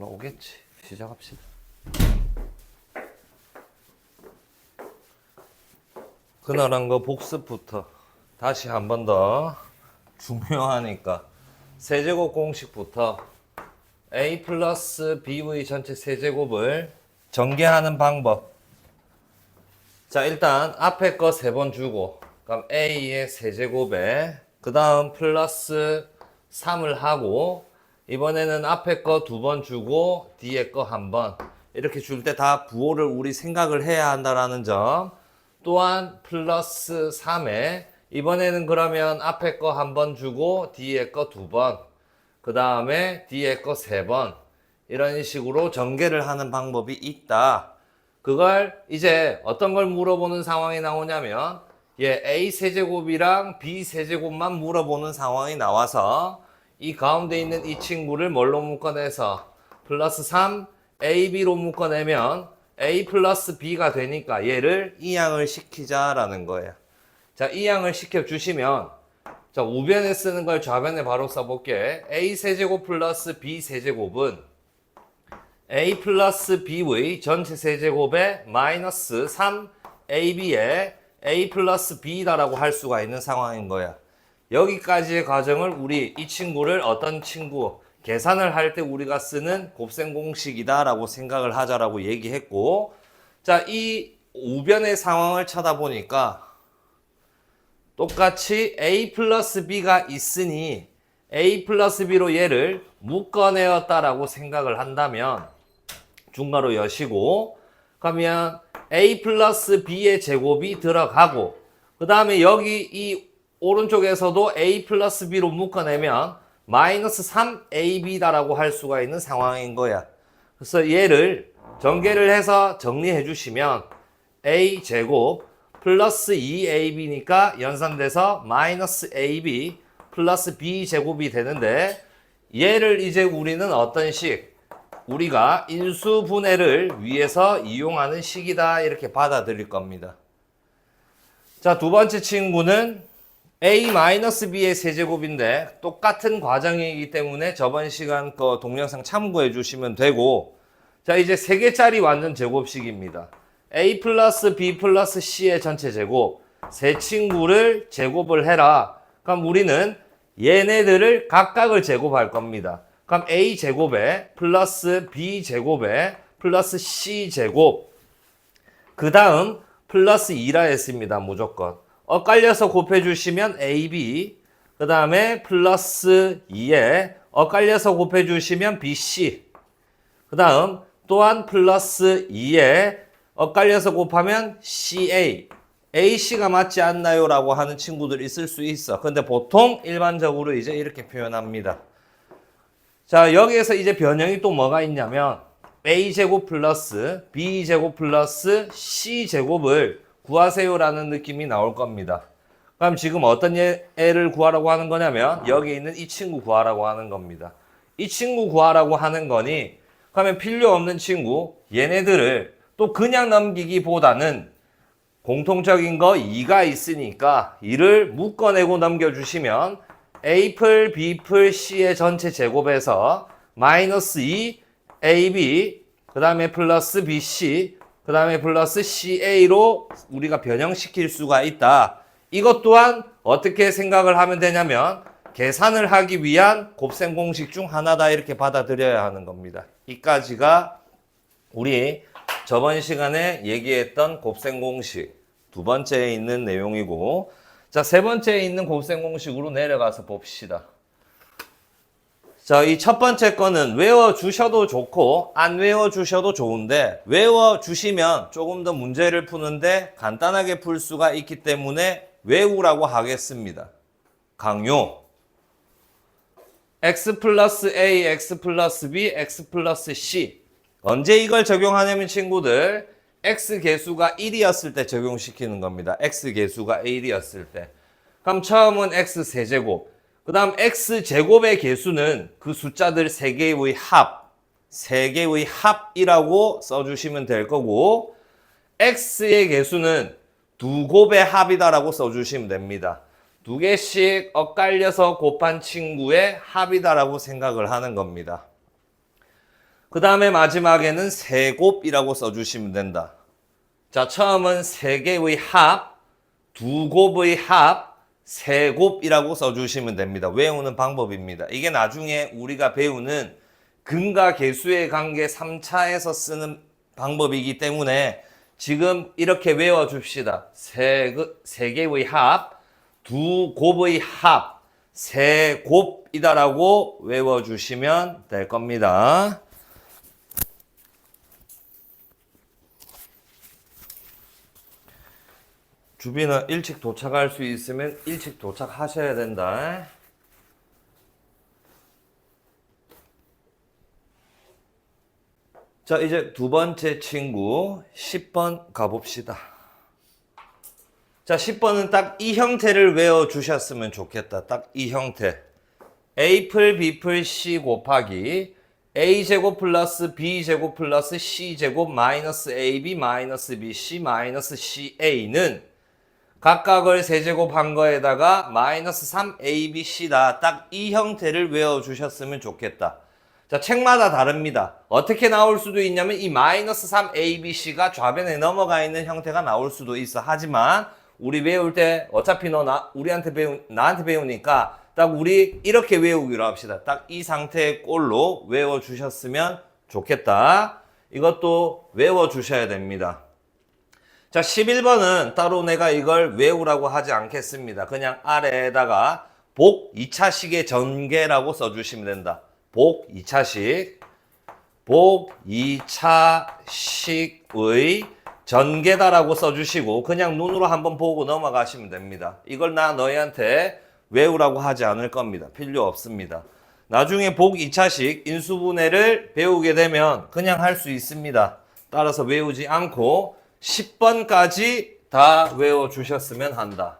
올라오겠지. 시작합시다. 그날한 거 복습부터 다시 한 번 더 중요하니까 세제곱 공식부터 a 플러스 b의 전체 세제곱을 전개하는 방법. 자, 일단 앞에 거 3번 주고 그럼 a의 세제곱에 그 다음 플러스 3을 하고 이번에는 앞에 거 2번 주고 뒤에 거 1번 이렇게 줄 때 다 부호를 우리 생각을 해야 한다라는 점. 또한 플러스 3에 이번에는 그러면 앞에 거 1번 주고 뒤에 거 2번 그 다음에 뒤에 거 3번 이런 식으로 전개를 하는 방법이 있다. 그걸 이제 어떤 걸 물어보는 상황이 나오냐면 A 세제곱이랑 B 세제곱만 물어보는 상황이 나와서 이 가운데 있는 이 친구를 뭘로 묶어내서 플러스 3 AB로 묶어내면 A 플러스 B가 되니까 얘를 이항을 시키자라는 거예요. 자, 이항을 시켜주시면 자, 우변에 쓰는 걸 좌변에 바로 써볼게. A 세제곱 플러스 B 세제곱은 A 플러스 B의 전체 세제곱에 마이너스 3AB에 A 플러스 B다라고 할 수가 있는 상황인 거야. 여기까지의 과정을 우리 이 친구를 어떤 친구 계산을 할 때 우리가 쓰는 곱셈 공식이다라고 생각을 하자라고 얘기했고, 자, 이 우변의 상황을 쳐다보니까 똑같이 A 플러스 B가 있으니 A 플러스 B로 얘를 묶어내었다라고 생각을 한다면 중괄호 여시고 그러면 A 플러스 B의 제곱이 들어가고 그 다음에 여기 이 오른쪽에서도 A 플러스 B로 묶어내면 마이너스 3AB다라고 할 수가 있는 상황인 거야. 그래서 얘를 전개를 해서 정리해 주시면 A 제곱 플러스 2AB니까 연산돼서 마이너스 AB 플러스 B 제곱이 되는데 얘를 이제 우리는 어떤 식? 우리가 인수분해를 위해서 이용하는 식이다 이렇게 받아들일 겁니다. 자, 두 번째 친구는 A-B의 세제곱인데 똑같은 과정이기 때문에 저번 시간 거 동영상 참고해 주시면 되고 자, 이제 3개짜리 완전 제곱식입니다. A 플러스 B 플러스 C의 전체 제곱 세 친구를 제곱을 해라. 그럼 우리는 얘네들을 각각을 제곱할 겁니다. 그럼 A 제곱에 플러스 B 제곱에 플러스 C 제곱 그 다음 플러스 2라 했습니다. 무조건 엇갈려서 곱해주시면 AB 그 다음에 플러스 2에 엇갈려서 곱해주시면 BC 그 다음 또한 플러스 2에 엇갈려서 곱하면 CA AC가 맞지 않나요? 라고 하는 친구들이 있을 수 있어. 근데 보통 일반적으로 이제 이렇게 표현합니다. 자, 여기에서 이제 변형이 또 뭐가 있냐면 A제곱 플러스 B제곱 플러스 C제곱을 구하세요라는 느낌이 나올 겁니다. 그럼 지금 어떤 애를 구하라고 하는 거냐면 여기 있는 이 친구 구하라고 하는 겁니다. 이 친구 구하라고 하는 거니 그러면 필요 없는 친구 얘네들을 또 그냥 넘기기보다는 공통적인 거 2가 있으니까 이를 묶어내고 넘겨주시면 A플 B플 C의 전체 제곱에서 마이너스 2 AB 그 다음에 플러스 BC 그 다음에 플러스 CA로 우리가 변형시킬 수가 있다. 이것 또한 어떻게 생각을 하면 되냐면 계산을 하기 위한 곱셈 공식 중 하나다 이렇게 받아들여야 하는 겁니다. 이까지가 우리 저번 시간에 얘기했던 곱셈 공식 두 번째에 있는 내용이고 자, 세 번째에 있는 곱셈 공식으로 내려가서 봅시다. 자, 이 첫 번째 거는 외워주셔도 좋고 안 외워주셔도 좋은데 외워주시면 조금 더 문제를 푸는데 간단하게 풀 수가 있기 때문에 외우라고 하겠습니다. 강요 x 플러스 a, x 플러스 b, x 플러스 c 언제 이걸 적용하냐면 친구들 x 개수가 1이었을 때 적용시키는 겁니다. x 개수가 1이었을 때 그럼 처음은 x 세제곱 그 다음 x제곱의 개수는 그 숫자들 3개의 합 3개의 합이라고 써주시면 될 거고 x의 개수는 2곱의 합이다라고 써주시면 됩니다. 2개씩 엇갈려서 곱한 친구의 합이다라고 생각을 하는 겁니다. 그 다음에 마지막에는 세곱이라고 써주시면 된다. 자, 처음은 세 개의 합, 두 곱의 합, 세곱이라고 써주시면 됩니다. 외우는 방법입니다. 이게 나중에 우리가 배우는 근과 계수의 관계 3차에서 쓰는 방법이기 때문에 지금 이렇게 외워줍시다. 세 개의 합, 두 곱의 합, 세곱이다라고 외워주시면 될 겁니다. 주빈은 일찍 도착할 수 있으면 일찍 도착하셔야 된다. 자, 이제 두 번째 친구 10번 가봅시다. 자, 10번은 딱 이 형태를 외워주셨으면 좋겠다. 딱 이 형태. A플 B플 C 곱하기 A제곱 플러스 B제곱 플러스 C제곱 마이너스 AB 마이너스 BC 마이너스 CA는 각각을 세제곱한 거에다가 마이너스 3ABC다. 딱 이 형태를 외워주셨으면 좋겠다. 자, 책마다 다릅니다. 어떻게 나올 수도 있냐면 이 마이너스 3ABC가 좌변에 넘어가 있는 형태가 나올 수도 있어. 하지만 우리 외울 때 어차피 나한테 배우니까 딱 우리 이렇게 외우기로 합시다. 딱 이 상태의 꼴로 외워주셨으면 좋겠다. 이것도 외워주셔야 됩니다. 자, 11번은 따로 내가 이걸 외우라고 하지 않겠습니다. 그냥 아래에다가 복 2차식의 전개라고 써주시면 된다. 복 2차식. 복 2차식의 전개다라고 써주시고 그냥 눈으로 한번 보고 넘어가시면 됩니다. 이걸 나 너희한테 외우라고 하지 않을 겁니다. 필요 없습니다. 나중에 복 2차식 인수분해를 배우게 되면 그냥 할 수 있습니다. 따라서 외우지 않고 10번까지 다 외워주셨으면 한다.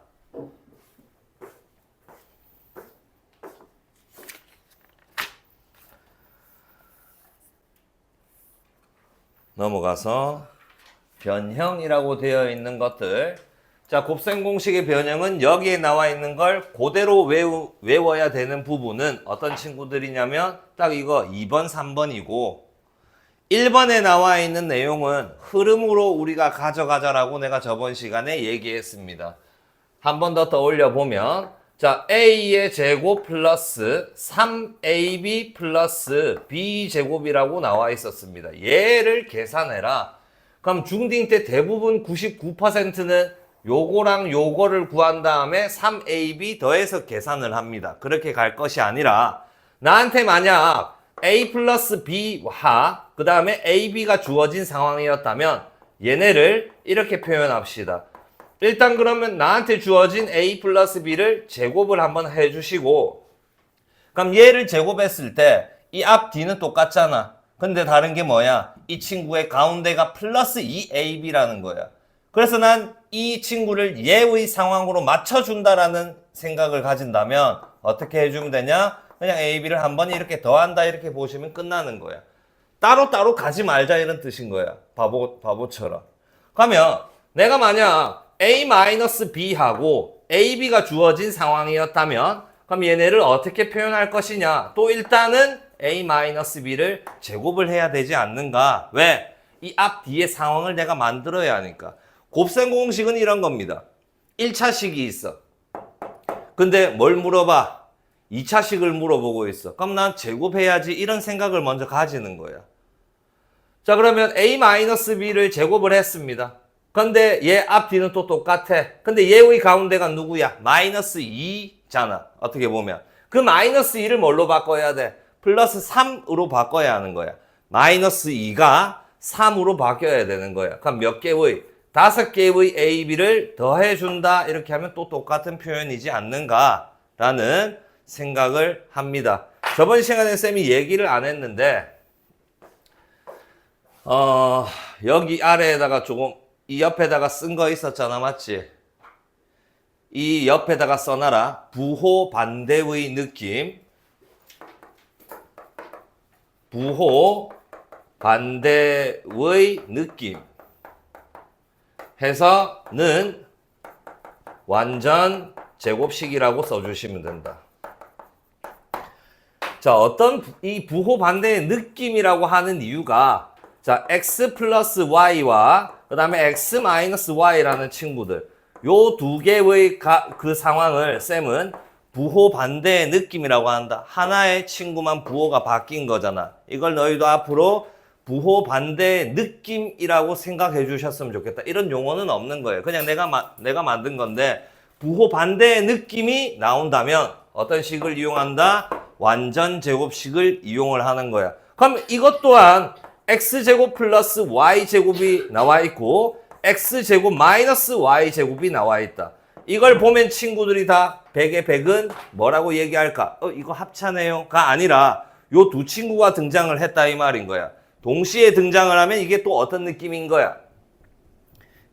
넘어가서 변형이라고 되어 있는 것들. 자, 곱셈 공식의 변형은 여기에 나와 있는 걸 그대로 외워야 되는 부분은 어떤 친구들이냐면 딱 이거 2번, 3번이고 1번에 나와 있는 내용은 흐름으로 우리가 가져가자라고 내가 저번 시간에 얘기했습니다. 한 번 더 떠올려 보면 자, A의 제곱 플러스 3AB 플러스 B제곱이라고 나와 있었습니다. 얘를 계산해라. 그럼 중딩 때 대부분 99%는 요거랑 요거를 구한 다음에 3AB 더해서 계산을 합니다. 그렇게 갈 것이 아니라 나한테 만약 A 플러스 B와 그 다음에 AB가 주어진 상황이었다면 얘네를 이렇게 표현합시다. 일단 그러면 나한테 주어진 A 플러스 B를 제곱을 한번 해주시고 그럼 얘를 제곱했을 때 이 앞 뒤는 똑같잖아. 근데 다른 게 뭐야? 이 친구의 가운데가 플러스 2AB라는 거야. 그래서 난 이 친구를 얘의 상황으로 맞춰준다라는 생각을 가진다면 어떻게 해주면 되냐? 그냥 AB를 한번 이렇게 더한다 이렇게 보시면 끝나는 거야. 따로따로 가지 말자 이런 뜻인 거야. 바보처럼. 그러면 내가 만약 A-B하고 AB가 주어진 상황이었다면 그럼 얘네를 어떻게 표현할 것이냐? 또 일단은 A-B를 제곱을 해야 되지 않는가? 왜? 이 앞 뒤의 상황을 내가 만들어야 하니까. 곱셈 공식은 이런 겁니다. 1차식이 있어. 근데 뭘 물어봐? 2차식을 물어보고 있어. 그럼 난 제곱해야지 이런 생각을 먼저 가지는 거야. 자, 그러면 A-B를 제곱을 했습니다. 근데 얘 앞뒤는 또 똑같아. 근데 얘의 가운데가 누구야? 마이너스 2잖아. 어떻게 보면. 그 마이너스 2를 뭘로 바꿔야 돼? 플러스 3으로 바꿔야 하는 거야. 마이너스 2가 3으로 바뀌어야 되는 거야. 그럼 몇 개의? 5개의 AB를 더해준다. 이렇게 하면 또 똑같은 표현이지 않는가? 라는 생각을 합니다. 저번 시간에 쌤이 얘기를 안 했는데 여기 아래에다가 조금 이 옆에다가 쓴 거 있었잖아. 맞지? 이 옆에다가 써놔라. 부호 반대의 느낌. 부호 반대의 느낌 해서는 완전 제곱식이라고 써주시면 된다. 자, 어떤 이 부호 반대의 느낌이라고 하는 이유가 자, x 플러스 y와 그 다음에 x 마이너스 y라는 친구들 요 두 개의 그 상황을 쌤은 부호 반대의 느낌이라고 한다. 하나의 친구만 부호가 바뀐 거잖아. 이걸 너희도 앞으로 부호 반대의 느낌이라고 생각해 주셨으면 좋겠다. 이런 용어는 없는 거예요. 그냥 내가 만든 건데 부호 반대의 느낌이 나온다면 어떤 식을 이용한다? 완전 제곱식을 이용을 하는 거야. 그럼 이것 또한 x제곱 플러스 y제곱이 나와 있고 x제곱 마이너스 y제곱이 나와 있다. 이걸 보면 친구들이 다 100의 100은 뭐라고 얘기할까? 이거 합차네요가 아니라 요 두 친구가 등장을 했다 이 말인 거야. 동시에 등장을 하면 이게 또 어떤 느낌인 거야?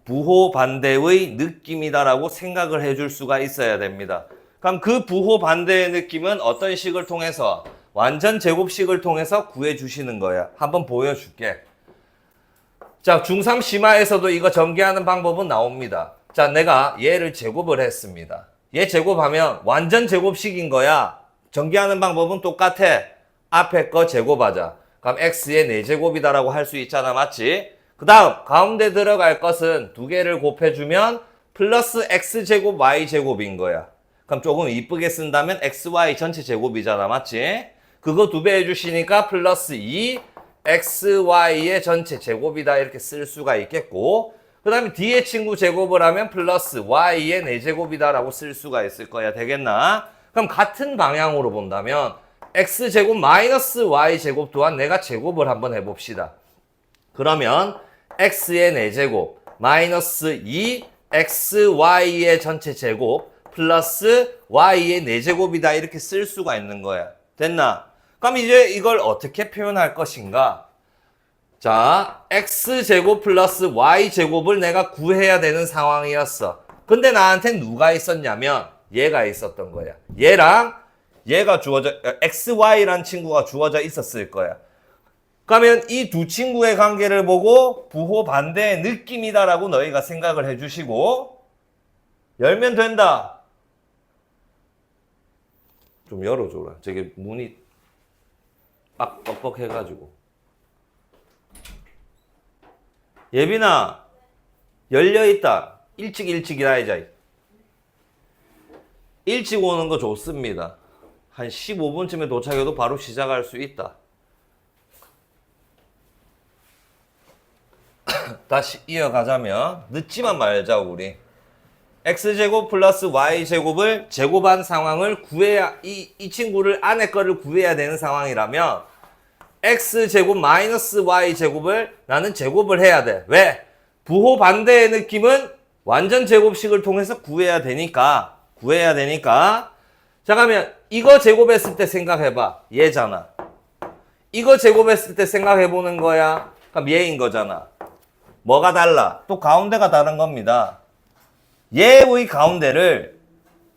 부호 반대의 느낌이다라고 생각을 해줄 수가 있어야 됩니다. 그럼 그 부호 반대의 느낌은 어떤 식을 통해서? 완전 제곱식을 통해서 구해주시는 거야. 한번 보여줄게. 자, 중3 심화에서도 이거 전개하는 방법은 나옵니다. 자, 내가 얘를 제곱을 했습니다. 얘 제곱하면 완전 제곱식인 거야. 전개하는 방법은 똑같아. 앞에 거 제곱하자. 그럼 x의 4제곱이다라고 할 수 있잖아. 맞지? 그 다음 가운데 들어갈 것은 두 개를 곱해주면 플러스 x제곱 y제곱인 거야. 그럼 조금 이쁘게 쓴다면 xy 전체 제곱이잖아. 맞지? 그거 2배 해주시니까 플러스 2 xy의 전체 제곱이다 이렇게 쓸 수가 있겠고 그 다음에 뒤에 친구 제곱을 하면 플러스 y의 4제곱이다 라고 쓸 수가 있을 거야. 되겠나? 그럼 같은 방향으로 본다면 x제곱 마이너스 y제곱 또한 내가 제곱을 한번 해봅시다. 그러면 x의 4제곱 마이너스 2 xy의 전체 제곱 플러스 y의 4제곱이다 이렇게 쓸 수가 있는 거야. 됐나? 그럼 이제 이걸 어떻게 표현할 것인가? 자, x제곱 플러스 y제곱을 내가 구해야 되는 상황이었어. 근데 나한테 누가 있었냐면 얘가 있었던 거야. 얘랑 얘가 주어져 xy라는 친구가 주어져 있었을 거야. 그러면 이 두 친구의 관계를 보고 부호 반대의 느낌이다라고 너희가 생각을 해주시고 열면 된다. 좀 열어줘라. 저게 문이 뻑뻑해가지고. 예빈아, 열려있다. 일찍이라 이자. 일찍 오는 거 좋습니다. 한 15분쯤에 도착해도 바로 시작할 수 있다. 다시 이어가자면 늦지만 말자 우리. x제곱 플러스 y제곱을 제곱한 상황을 구해야 이 친구를 안에 거를 구해야 되는 상황이라면 x제곱 마이너스 y제곱을 나는 제곱을 해야 돼. 왜? 부호 반대의 느낌은 완전 제곱식을 통해서 구해야 되니까. 자, 그러면 이거 제곱했을 때 생각해봐. 얘잖아. 이거 제곱했을 때 생각해보는 거야. 그럼 얘인 거잖아. 뭐가 달라? 또 가운데가 다른 겁니다. 얘의 가운데를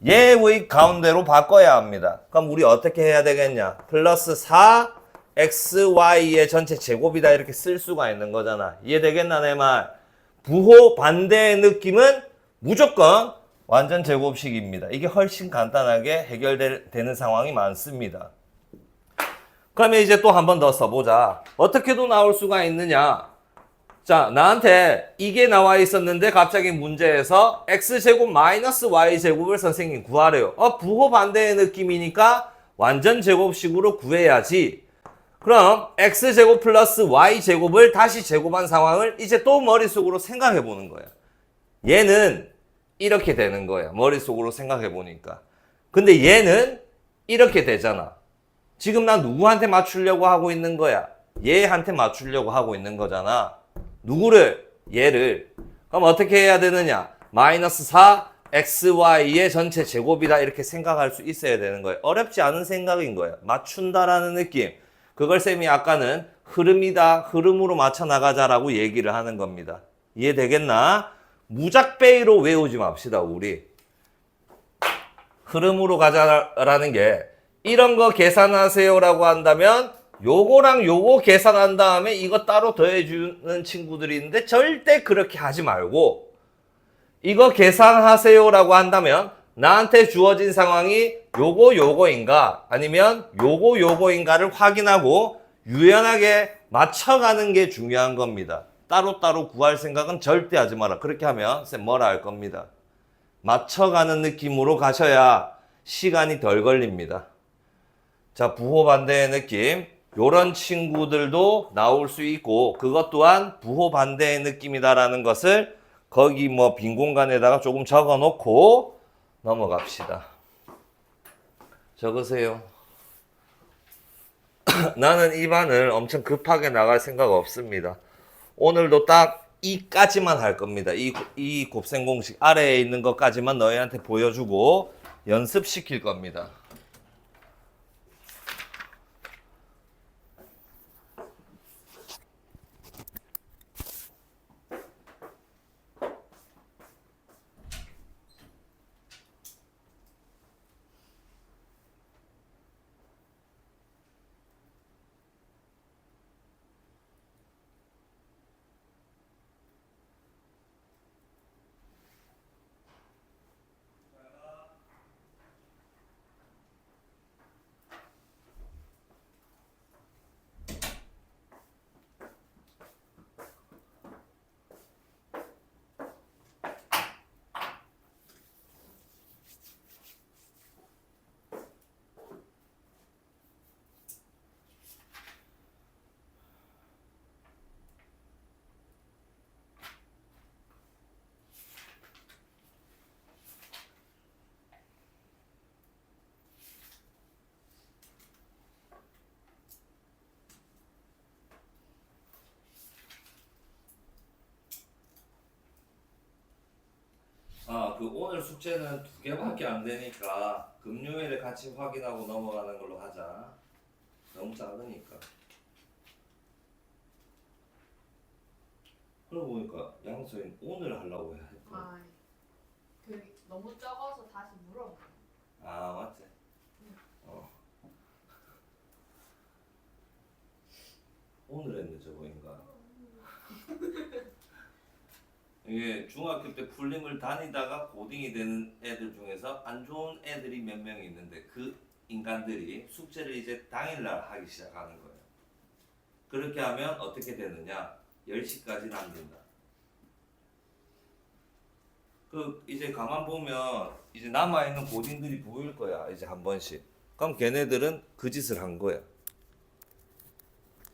얘의 가운데로 바꿔야 합니다. 그럼 우리 어떻게 해야 되겠냐? 플러스 4 xy의 전체 제곱이다 이렇게 쓸 수가 있는 거잖아. 이해되겠나 내 말? 부호 반대의 느낌은 무조건 완전 제곱식입니다. 이게 훨씬 간단하게 해결되는 상황이 많습니다. 그러면 이제 또 한 번 더 써보자. 어떻게도 나올 수가 있느냐? 자, 나한테 이게 나와 있었는데 갑자기 문제에서 x제곱 마이너스 y제곱을 선생님 구하래요. 부호 반대의 느낌이니까 완전 제곱식으로 구해야지. 그럼 x제곱 플러스 y제곱을 다시 제곱한 상황을 이제 또 머릿속으로 생각해 보는 거야. 얘는 이렇게 되는 거야. 머릿속으로 생각해 보니까. 근데 얘는 이렇게 되잖아. 지금 난 누구한테 맞추려고 하고 있는 거야? 얘한테 맞추려고 하고 있는 거잖아. 누구를? 얘를. 그럼 어떻게 해야 되느냐? 마이너스 4 xy의 전체 제곱이다 이렇게 생각할 수 있어야 되는 거예요. 어렵지 않은 생각인 거예요. 맞춘다라는 느낌. 그걸 쌤이 아까는 흐름이다. 흐름으로 맞춰 나가자라고 얘기를 하는 겁니다. 이해되겠나? 무작베이로 외우지 맙시다 우리. 흐름으로 가자라는 게 이런 거 계산하세요라고 한다면 요거랑 요거 계산한 다음에 이거 따로 더해주는 친구들이 있는데 절대 그렇게 하지 말고 이거 계산하세요라고 한다면 나한테 주어진 상황이 요거인가 아니면 요거인가를 확인하고 유연하게 맞춰가는 게 중요한 겁니다. 따로따로 구할 생각은 절대 하지 마라. 그렇게 하면 쌤 뭐라 할 겁니다. 맞춰가는 느낌으로 가셔야 시간이 덜 걸립니다. 자, 부호 반대의 느낌. 요런 친구들도 나올 수 있고 그것 또한 부호 반대의 느낌이다라는 것을 거기 뭐 빈 공간에다가 조금 적어 놓고 넘어갑시다. 적으세요. 나는 이 반을 엄청 급하게 나갈 생각 없습니다. 오늘도 딱 이까지만 할 겁니다. 이 곱셈 공식 아래에 있는 것까지만 너희한테 보여주고 연습시킬 겁니다. 오늘 숙제는 2개밖에 안 되니까 금요일에 같이 확인하고 넘어가는 걸로 하자. 너무 작으니까. 그러고 보니까 양소인 오늘 하려고 해야 했고. 너무 적어서 다시 물어봐. 맞지? 오늘 했네 저거인가. 이게 중학교 때 풀림을 다니다가 고딩이 되는 애들 중에서 안 좋은 애들이 몇 명이 있는데 그 인간들이 숙제를 이제 당일날 하기 시작하는 거예요. 그렇게 하면 어떻게 되느냐? 10시까지 남긴다. 이제 가만 보면 이제 남아있는 고딩들이 보일 거야. 이제 한 번씩. 그럼 걔네들은 그 짓을 한 거야.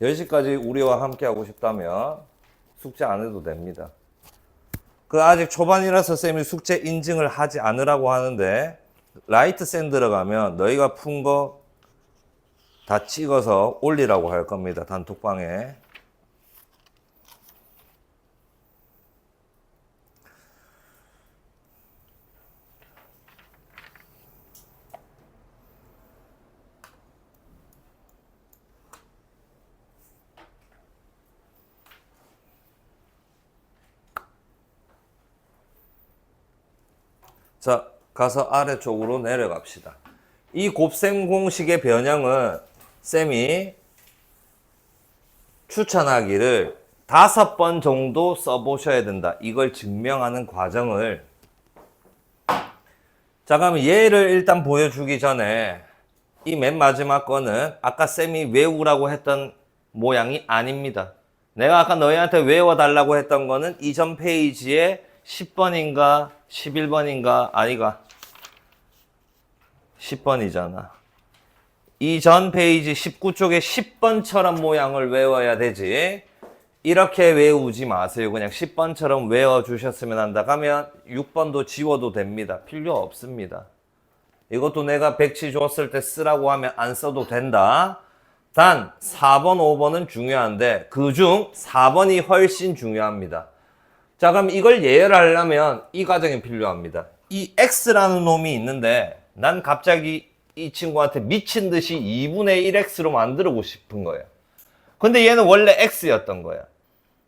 10시까지 우리와 함께 하고 싶다면 숙제 안 해도 됩니다. 아직 초반이라서 쌤이 숙제 인증을 하지 않으라고 하는데 라이트 샌 들어가면 너희가 푼 거 다 찍어서 올리라고 할 겁니다. 단톡방에. 자, 가서 아래쪽으로 내려갑시다. 이 곱셈 공식의 변형은 쌤이 추천하기를 5번 정도 써보셔야 된다. 이걸 증명하는 과정을. 자, 그럼 얘를 일단 보여주기 전에 이 맨 마지막 거는 아까 쌤이 외우라고 했던 모양이 아닙니다. 내가 아까 너희한테 외워달라고 했던 거는 이전 페이지에 10번인가 11번인가 아니가 10번이잖아. 이전 페이지 19쪽에 10번처럼 모양을 외워야 되지. 이렇게 외우지 마세요. 그냥 10번처럼 외워주셨으면 한다. 하면 6번도 지워도 됩니다. 필요 없습니다. 이것도 내가 백지 줬을 때 쓰라고 하면 안 써도 된다. 단 4번, 5번은 중요한데 그중 4번이 훨씬 중요합니다. 자, 그럼 이걸 예열하려면 이 과정이 필요합니다. 이 x라는 놈이 있는데 난 갑자기 이 친구한테 미친 듯이 2분의 1x로 만들고 싶은 거예요. 근데 얘는 원래 x였던 거야.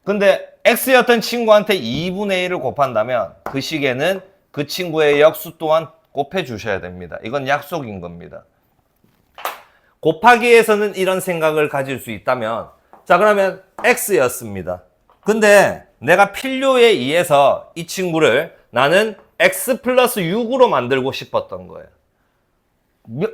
근데 x였던 친구한테 2분의 1을 곱한다면 그 시계는 그 친구의 역수 또한 곱해 주셔야 됩니다. 이건 약속인 겁니다. 곱하기에서는 이런 생각을 가질 수 있다면, 자, 그러면 x였습니다. 근데 내가 필요에 의해서 이 친구를 나는 x 플러스 6으로 만들고 싶었던 거예요.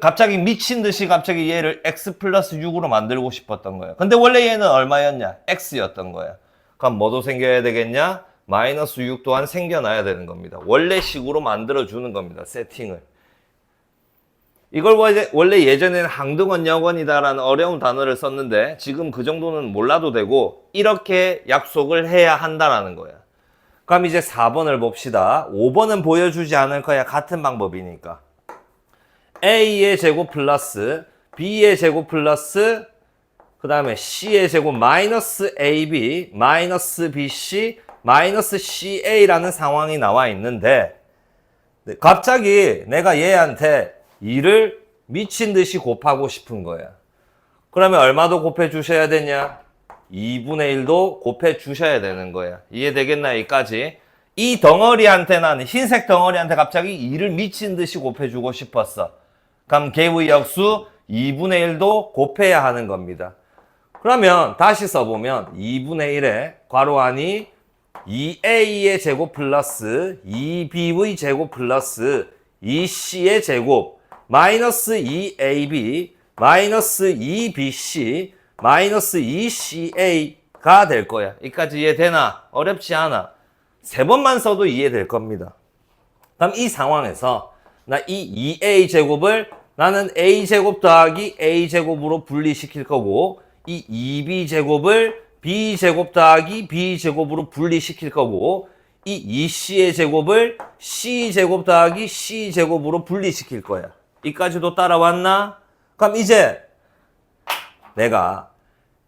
갑자기 미친 듯이 갑자기 얘를 x 플러스 6으로 만들고 싶었던 거예요. 근데 원래 얘는 얼마였냐? x였던 거야. 그럼 뭐도 생겨야 되겠냐? 마이너스 6 또한 생겨나야 되는 겁니다. 원래 식으로 만들어주는 겁니다. 세팅을. 이걸 원래 예전에는 항등원 역원이다라는 어려운 단어를 썼는데 지금 그 정도는 몰라도 되고 이렇게 약속을 해야 한다라는 거야. 그럼 이제 4번을 봅시다. 5번은 보여주지 않을 거야. 같은 방법이니까. A의 제곱 플러스 B의 제곱 플러스 그 다음에 C의 제곱 마이너스 AB 마이너스 BC 마이너스 CA라는 상황이 나와 있는데 갑자기 내가 얘한테 2를 미친 듯이 곱하고 싶은 거야. 그러면 얼마도 곱해 주셔야 되냐? 2분의 1도 곱해 주셔야 되는 거야. 이해되겠나 여기까지? 이 덩어리한테 나는 흰색 덩어리한테 갑자기 2를 미친 듯이 곱해 주고 싶었어. 그럼 걔의 역수 2분의 1도 곱해야 하는 겁니다. 그러면 다시 써보면 2분의 1에 괄호 안이 2a의 제곱 플러스 2b의 제곱 플러스 2c의 제곱 마이너스 2ab 마이너스 2bc 마이너스 2ca가 될 거야. 여기까지 이해되나? 어렵지 않아. 3번만 써도 이해될 겁니다. 그럼 이 상황에서 나 이 2a 제곱을 나는 a 제곱 더하기 a 제곱으로 분리시킬 거고 이 2b 제곱을 b 제곱 더하기 b 제곱으로 분리시킬 거고 이 2c의 제곱을 c 제곱 더하기 c 제곱으로 분리시킬 거야. 이까지도 따라왔나? 그럼 이제 내가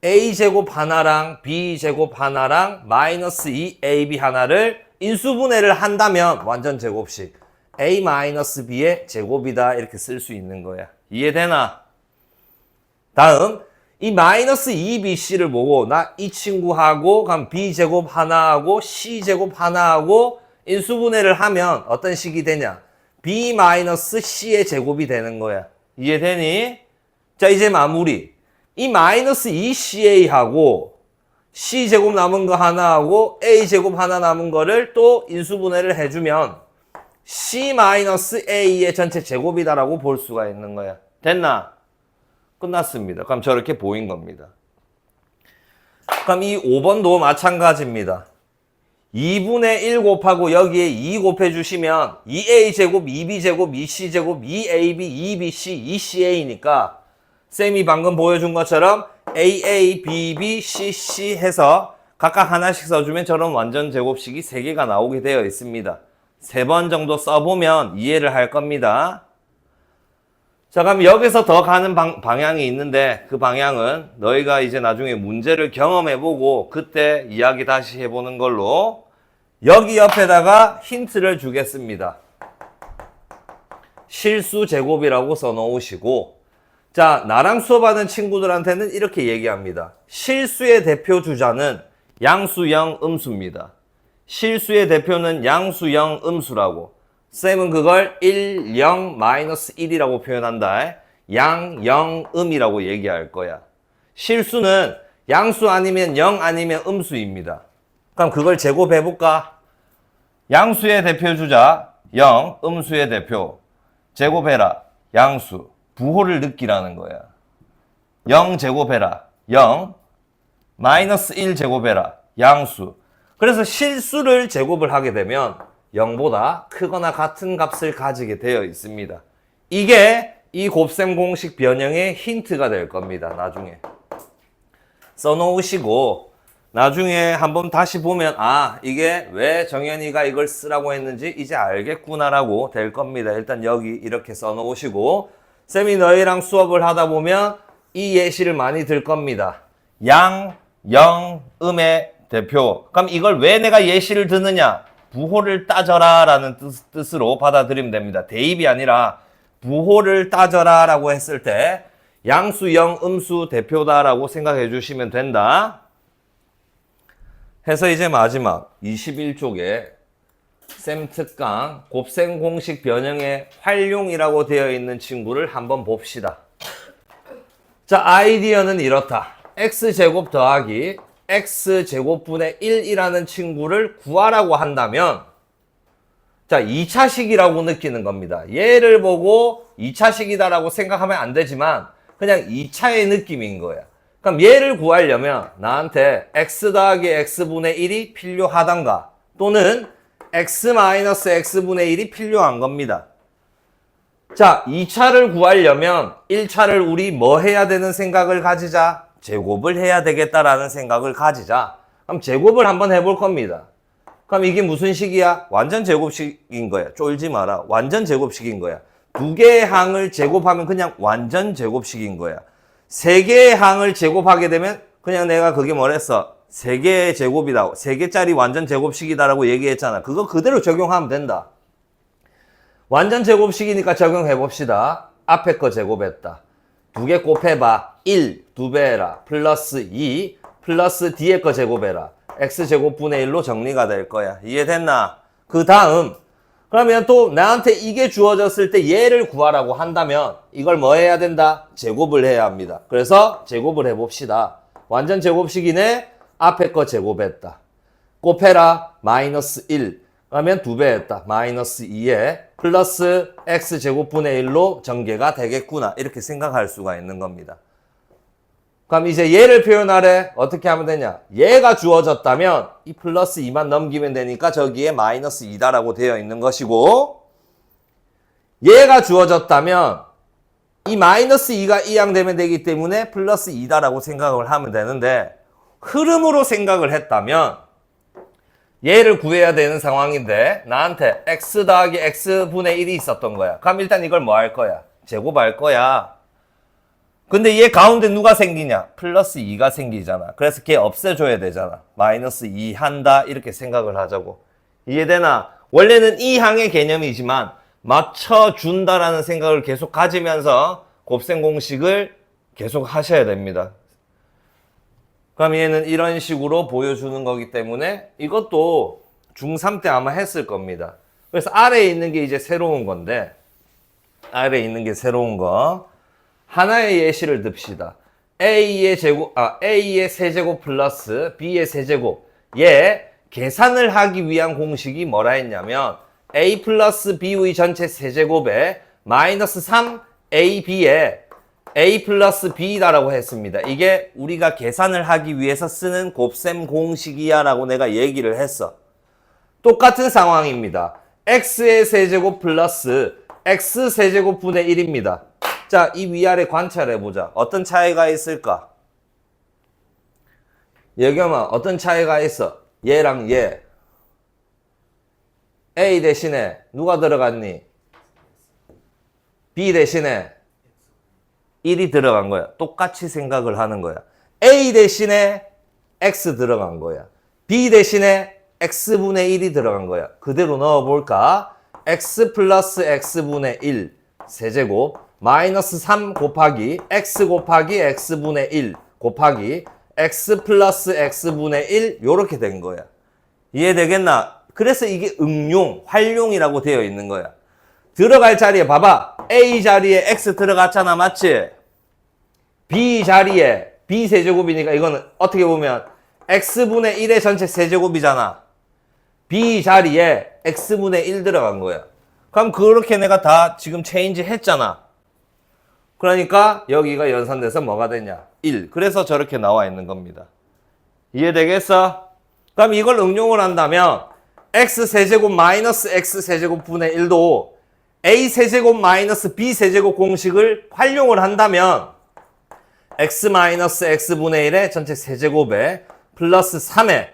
a 제곱 하나랑 b 제곱 하나랑 마이너스 2ab 하나를 인수분해를 한다면 완전 제곱식 a 마이너스 b의 제곱이다 이렇게 쓸 수 있는 거야. 이해되나? 다음 이 마이너스 2bc를 보고 나 이 친구하고 그럼 b제곱 하나하고 c제곱 하나하고 인수분해를 하면 어떤 식이 되냐? b 마이너스 c의 제곱이 되는 거야. 이해되니? 자 이제 마무리. 이 마이너스 2ca하고 c제곱 남은 거 하나하고 a제곱 하나 남은 거를 또 인수분해를 해주면 c 마이너스 a의 전체 제곱이다라고 볼 수가 있는 거야. 됐나? 끝났습니다. 그럼 저렇게 보인 겁니다. 그럼 이 5번도 마찬가지입니다. 2분의 1 곱하고 여기에 2 곱해 주시면 2a제곱, 2b제곱, 2c제곱, 2ab, 2bc, 2ca니까 쌤이 방금 보여준 것처럼 AA, BB, CC 해서 각각 하나씩 써주면 저런 완전 제곱식이 3개가 나오게 되어 있습니다. 3번 정도 써보면 이해를 할 겁니다. 자, 그럼 여기서 더 가는 방향이 있는데 그 방향은 너희가 이제 나중에 문제를 경험해보고 그때 이야기 다시 해보는 걸로 여기 옆에다가 힌트를 주겠습니다. 실수 제곱이라고 써놓으시고 자, 나랑 수업하는 친구들한테는 이렇게 얘기합니다. 실수의 대표 주자는 양수영 음수입니다. 실수의 대표는 양수영 음수라고. 쌤은 그걸 1, 0, 마이너스 1이라고 표현한다. 양, 0, 음이라고 얘기할 거야. 실수는 양수 아니면 0 아니면 음수입니다. 그럼 그걸 제곱해볼까? 양수의 대표 주자 0, 음수의 대표. 제곱해라. 양수. 부호를 느끼라는 거야. 0 제곱해라. 0. 마이너스 1 제곱해라. 양수. 그래서 실수를 제곱을 하게 되면 0보다 크거나 같은 값을 가지게 되어 있습니다. 이게 이 곱셈 공식 변형의 힌트가 될 겁니다. 나중에. 써놓으시고 나중에 한번 다시 보면 아 이게 왜 정현이가 이걸 쓰라고 했는지 이제 알겠구나라고 될 겁니다. 일단 여기 이렇게 써놓으시고 쌤이 너희랑 수업을 하다 보면 이 예시를 많이 들 겁니다. 양, 영, 음의 대표. 그럼 이걸 왜 내가 예시를 듣느냐? 부호를 따져라 라는 뜻으로 받아들이면 됩니다. 대입이 아니라 부호를 따져라 라고 했을 때 양수, 영, 음수 대표다라고 생각해 주시면 된다. 해서 이제 마지막 21쪽에 쌤 특강 곱셈 공식 변형의 활용이라고 되어 있는 친구를 한번 봅시다. 자, 아이디어는 이렇다. x제곱 더하기 x제곱분의 1이라는 친구를 구하라고 한다면 자, 2차식이라고 느끼는 겁니다. 얘를 보고 2차식이다라고 생각하면 안 되지만 그냥 2차의 느낌인 거야. 그럼 얘를 구하려면 나한테 x 더하기 x분의 1이 필요하단가 또는 x 마이너스 x분의 1이 필요한 겁니다. 자, 2차를 구하려면 1차를 우리 뭐 해야 되는 생각을 가지자? 제곱을 해야 되겠다라는 생각을 가지자. 그럼 제곱을 한번 해볼 겁니다. 그럼 이게 무슨 식이야? 완전 제곱식인 거야. 쫄지 마라. 완전 제곱식인 거야. 두 개의 항을 제곱하면 그냥 완전 제곱식인 거야. 세 개의 항을 제곱하게 되면 그냥 내가 그게 뭐랬어? 세 개의 제곱이다. 세 개짜리 완전 제곱식이다라고 얘기했잖아. 그거 그대로 적용하면 된다. 완전 제곱식이니까 적용해 봅시다. 앞에 거 제곱했다. 두 개 곱해봐. 1, 두 배 해라. 플러스 2, 플러스 뒤에 거 제곱해라. x제곱분의 1로 정리가 될 거야. 이해됐나? 그 다음 그러면 또 나한테 이게 주어졌을 때 얘를 구하라고 한다면 이걸 뭐 해야 된다? 제곱을 해야 합니다. 그래서 제곱을 해봅시다. 완전 제곱식이네. 앞에 거 제곱했다. 곱해라. 마이너스 1. 그러면 두 배 했다. 마이너스 2에 플러스 x제곱분의 1로 전개가 되겠구나. 이렇게 생각할 수가 있는 겁니다. 그럼 이제 얘를 표현하래. 어떻게 하면 되냐? 얘가 주어졌다면 이 플러스 2만 넘기면 되니까 저기에 마이너스 2다라고 되어 있는 것이고 얘가 주어졌다면 이 마이너스 2가 이항되면 되기 때문에 플러스 2다라고 생각을 하면 되는데 흐름으로 생각을 했다면 얘를 구해야 되는 상황인데 나한테 x 더하기 x분의 1이 있었던 거야. 그럼 일단 이걸 뭐 할 거야? 제곱할 거야. 근데 얘 가운데 누가 생기냐? 플러스 2가 생기잖아. 그래서 걔 없애줘야 되잖아. 마이너스 2 한다 이렇게 생각을 하자고. 이해되나? 원래는 이 항의 개념이지만 맞춰준다라는 생각을 계속 가지면서 곱셈 공식을 계속 하셔야 됩니다. 그럼 얘는 이런 식으로 보여주는 거기 때문에 이것도 중3 때 아마 했을 겁니다. 그래서 아래에 있는 게 이제 새로운 건데 아래에 있는 게 새로운 거 하나의 예시를 듭시다. A의 세제곱 플러스 B의 세제곱. 얘 계산을 하기 위한 공식이 뭐라 했냐면 A 플러스 B의 전체 세제곱에 마이너스 3AB에 A 플러스 B다라고 했습니다. 이게 우리가 계산을 하기 위해서 쓰는 곱셈 공식이야 라고 내가 얘기를 했어. 똑같은 상황입니다. X의 세제곱 플러스 X 세제곱 분의 1입니다. 자, 이 위아래 관찰해보자. 어떤 차이가 있을까? 여겸아, 어떤 차이가 있어? 얘랑 얘. A 대신에 누가 들어갔니? B 대신에 1이 들어간 거야. 똑같이 생각을 하는 거야. A 대신에 X 들어간 거야. B 대신에 X분의 1이 들어간 거야. 그대로 넣어볼까? X 플러스 X분의 1 세제곱 마이너스 3 곱하기 X 곱하기 X분의 1 곱하기 X 플러스 X분의 1 요렇게 된 거야. 이해되겠나? 그래서 이게 응용, 활용이라고 되어 있는 거야. 들어갈 자리에 봐봐. A 자리에 X 들어갔잖아. 맞지? B 자리에 B 세제곱이니까 이거는 어떻게 보면 X분의 1의 전체 세제곱이잖아. B 자리에 X분의 1 들어간 거야. 그럼 그렇게 내가 다 지금 체인지 했잖아. 그러니까 여기가 연산돼서 뭐가 되냐? 1. 그래서 저렇게 나와 있는 겁니다. 이해되겠어? 그럼 이걸 응용을 한다면 X세제곱 마이너스 X세제곱 분의 1도 A세제곱 마이너스 B세제곱 공식을 활용을 한다면 X 마이너스 X분의 1의 전체 세제곱에 플러스 3에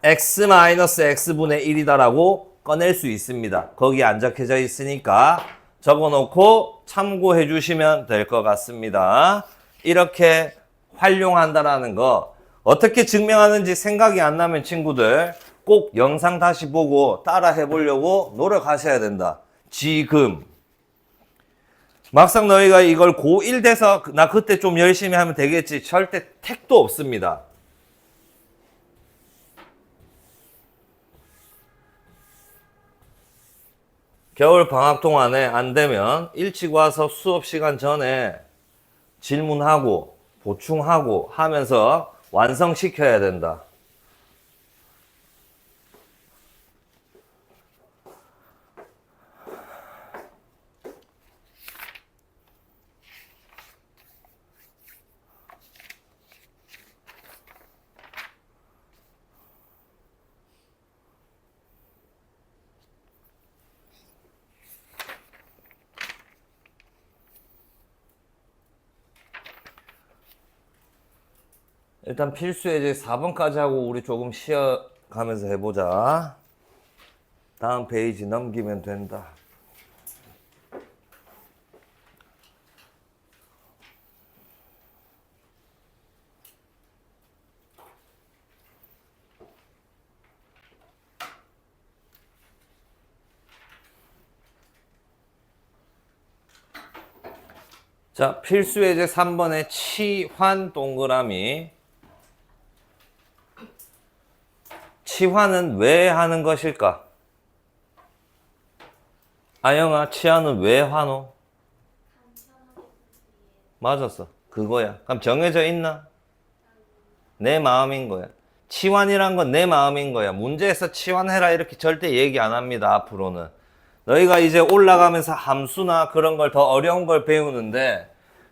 X 마이너스 X분의 1이다라고 꺼낼 수 있습니다. 거기 안 적혀져 있으니까 적어놓고 참고해 주시면 될 것 같습니다. 이렇게 활용한다라는 거 어떻게 증명하는지 생각이 안 나면 친구들 꼭 영상 다시 보고 따라 해보려고 노력하셔야 된다. 지금 막상 너희가 이걸 고1 돼서 나 그때 좀 열심히 하면 되겠지 절대 택도 없습니다. 겨울 방학 동안에 안 되면 일찍 와서 수업 시간 전에 질문하고 보충하고 하면서 완성시켜야 된다. 일단 필수에 이제 4번까지 하고 우리 조금 쉬어가면서 해보자. 다음 페이지 넘기면 된다. 자, 필수 예제 3번의 치환 동그라미. 치환은 왜 하는 것일까? 아영아, 치환은 왜 하노? 맞았어. 그거야. 그럼 정해져 있나? 내 마음인 거야. 치환이란 건 내 마음인 거야. 문제에서 치환해라 이렇게 절대 얘기 안 합니다. 앞으로는. 너희가 이제 올라가면서 함수나 그런 걸 더 어려운 걸 배우는데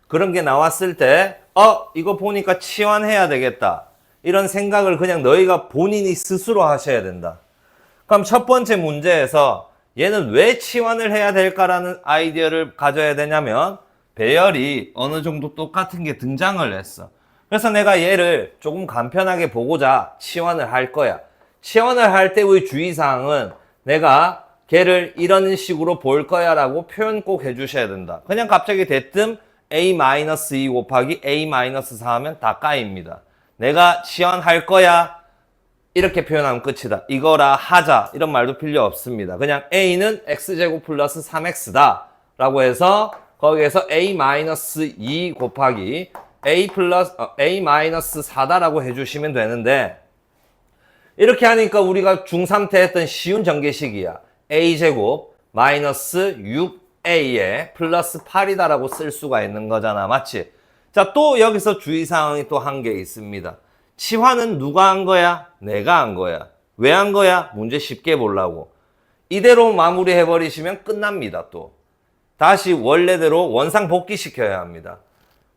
그런 게 나왔을 때 이거 보니까 치환해야 되겠다. 이런 생각을 그냥 너희가 본인이 스스로 하셔야 된다. 그럼 첫 번째 문제에서 얘는 왜 치환을 해야 될까라는 아이디어를 가져야 되냐면 배열이 어느 정도 똑같은 게 등장을 했어. 그래서 내가 얘를 조금 간편하게 보고자 치환을 할 거야. 치환을 할 때의 주의사항은 내가 걔를 이런 식으로 볼 거야 라고 표현 꼭 해주셔야 된다. 그냥 갑자기 대뜸 a-2 곱하기 a-4 하면 다 까입니다. 내가 치환할 거야 이렇게 표현하면 끝이다. 이거라 하자 이런 말도 필요 없습니다. 그냥 a는 x제곱 플러스 3x다 라고 해서 거기에서 a-2 곱하기 a-4다 라고 해주시면 되는데 이렇게 하니까 우리가 중3 때 했던 쉬운 전개식이야. a제곱 마이너스 6a에 플러스 8이다 라고 쓸 수가 있는 거잖아. 맞지? 자, 또 여기서 주의사항이 또 한 개 있습니다. 치환은 누가 한 거야? 내가 한 거야. 왜 한 거야? 문제 쉽게 보려고. 이대로 마무리해버리시면 끝납니다. 또 다시 원래대로 원상 복귀시켜야 합니다.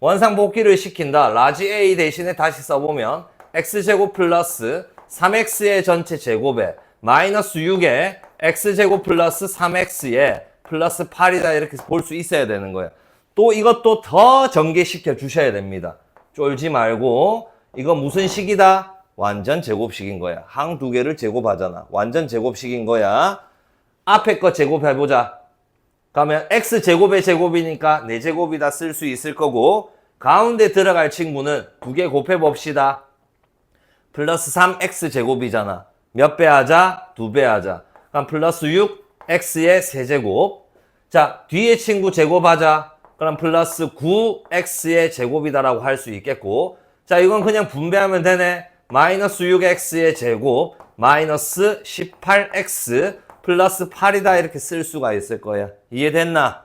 원상 복귀를 시킨다. 라지 A 대신에 다시 써보면 x제곱 플러스 3x의 전체 제곱에 마이너스 6에 x제곱 플러스 3x에 플러스 8이다 이렇게 볼 수 있어야 되는 거예요. 또 이것도 더 전개시켜 주셔야 됩니다. 쫄지 말고 이거 무슨 식이다? 완전 제곱식인 거야. 항 두 개를 제곱하잖아. 완전 제곱식인 거야. 앞에 거 제곱해보자. 그러면 x제곱의 제곱이니까 4제곱이다 쓸 수 있을 거고 가운데 들어갈 친구는 두 개 곱해봅시다. 플러스 3x제곱이잖아. 몇 배 하자? 2배 하자. 그럼 플러스 6x의 세제곱. 자, 뒤에 친구 제곱하자. 그럼 플러스 9x의 제곱이다라고 할 수 있겠고 자, 이건 그냥 분배하면 되네. 마이너스 6x의 제곱 마이너스 18x 플러스 8이다 이렇게 쓸 수가 있을 거야. 이해됐나?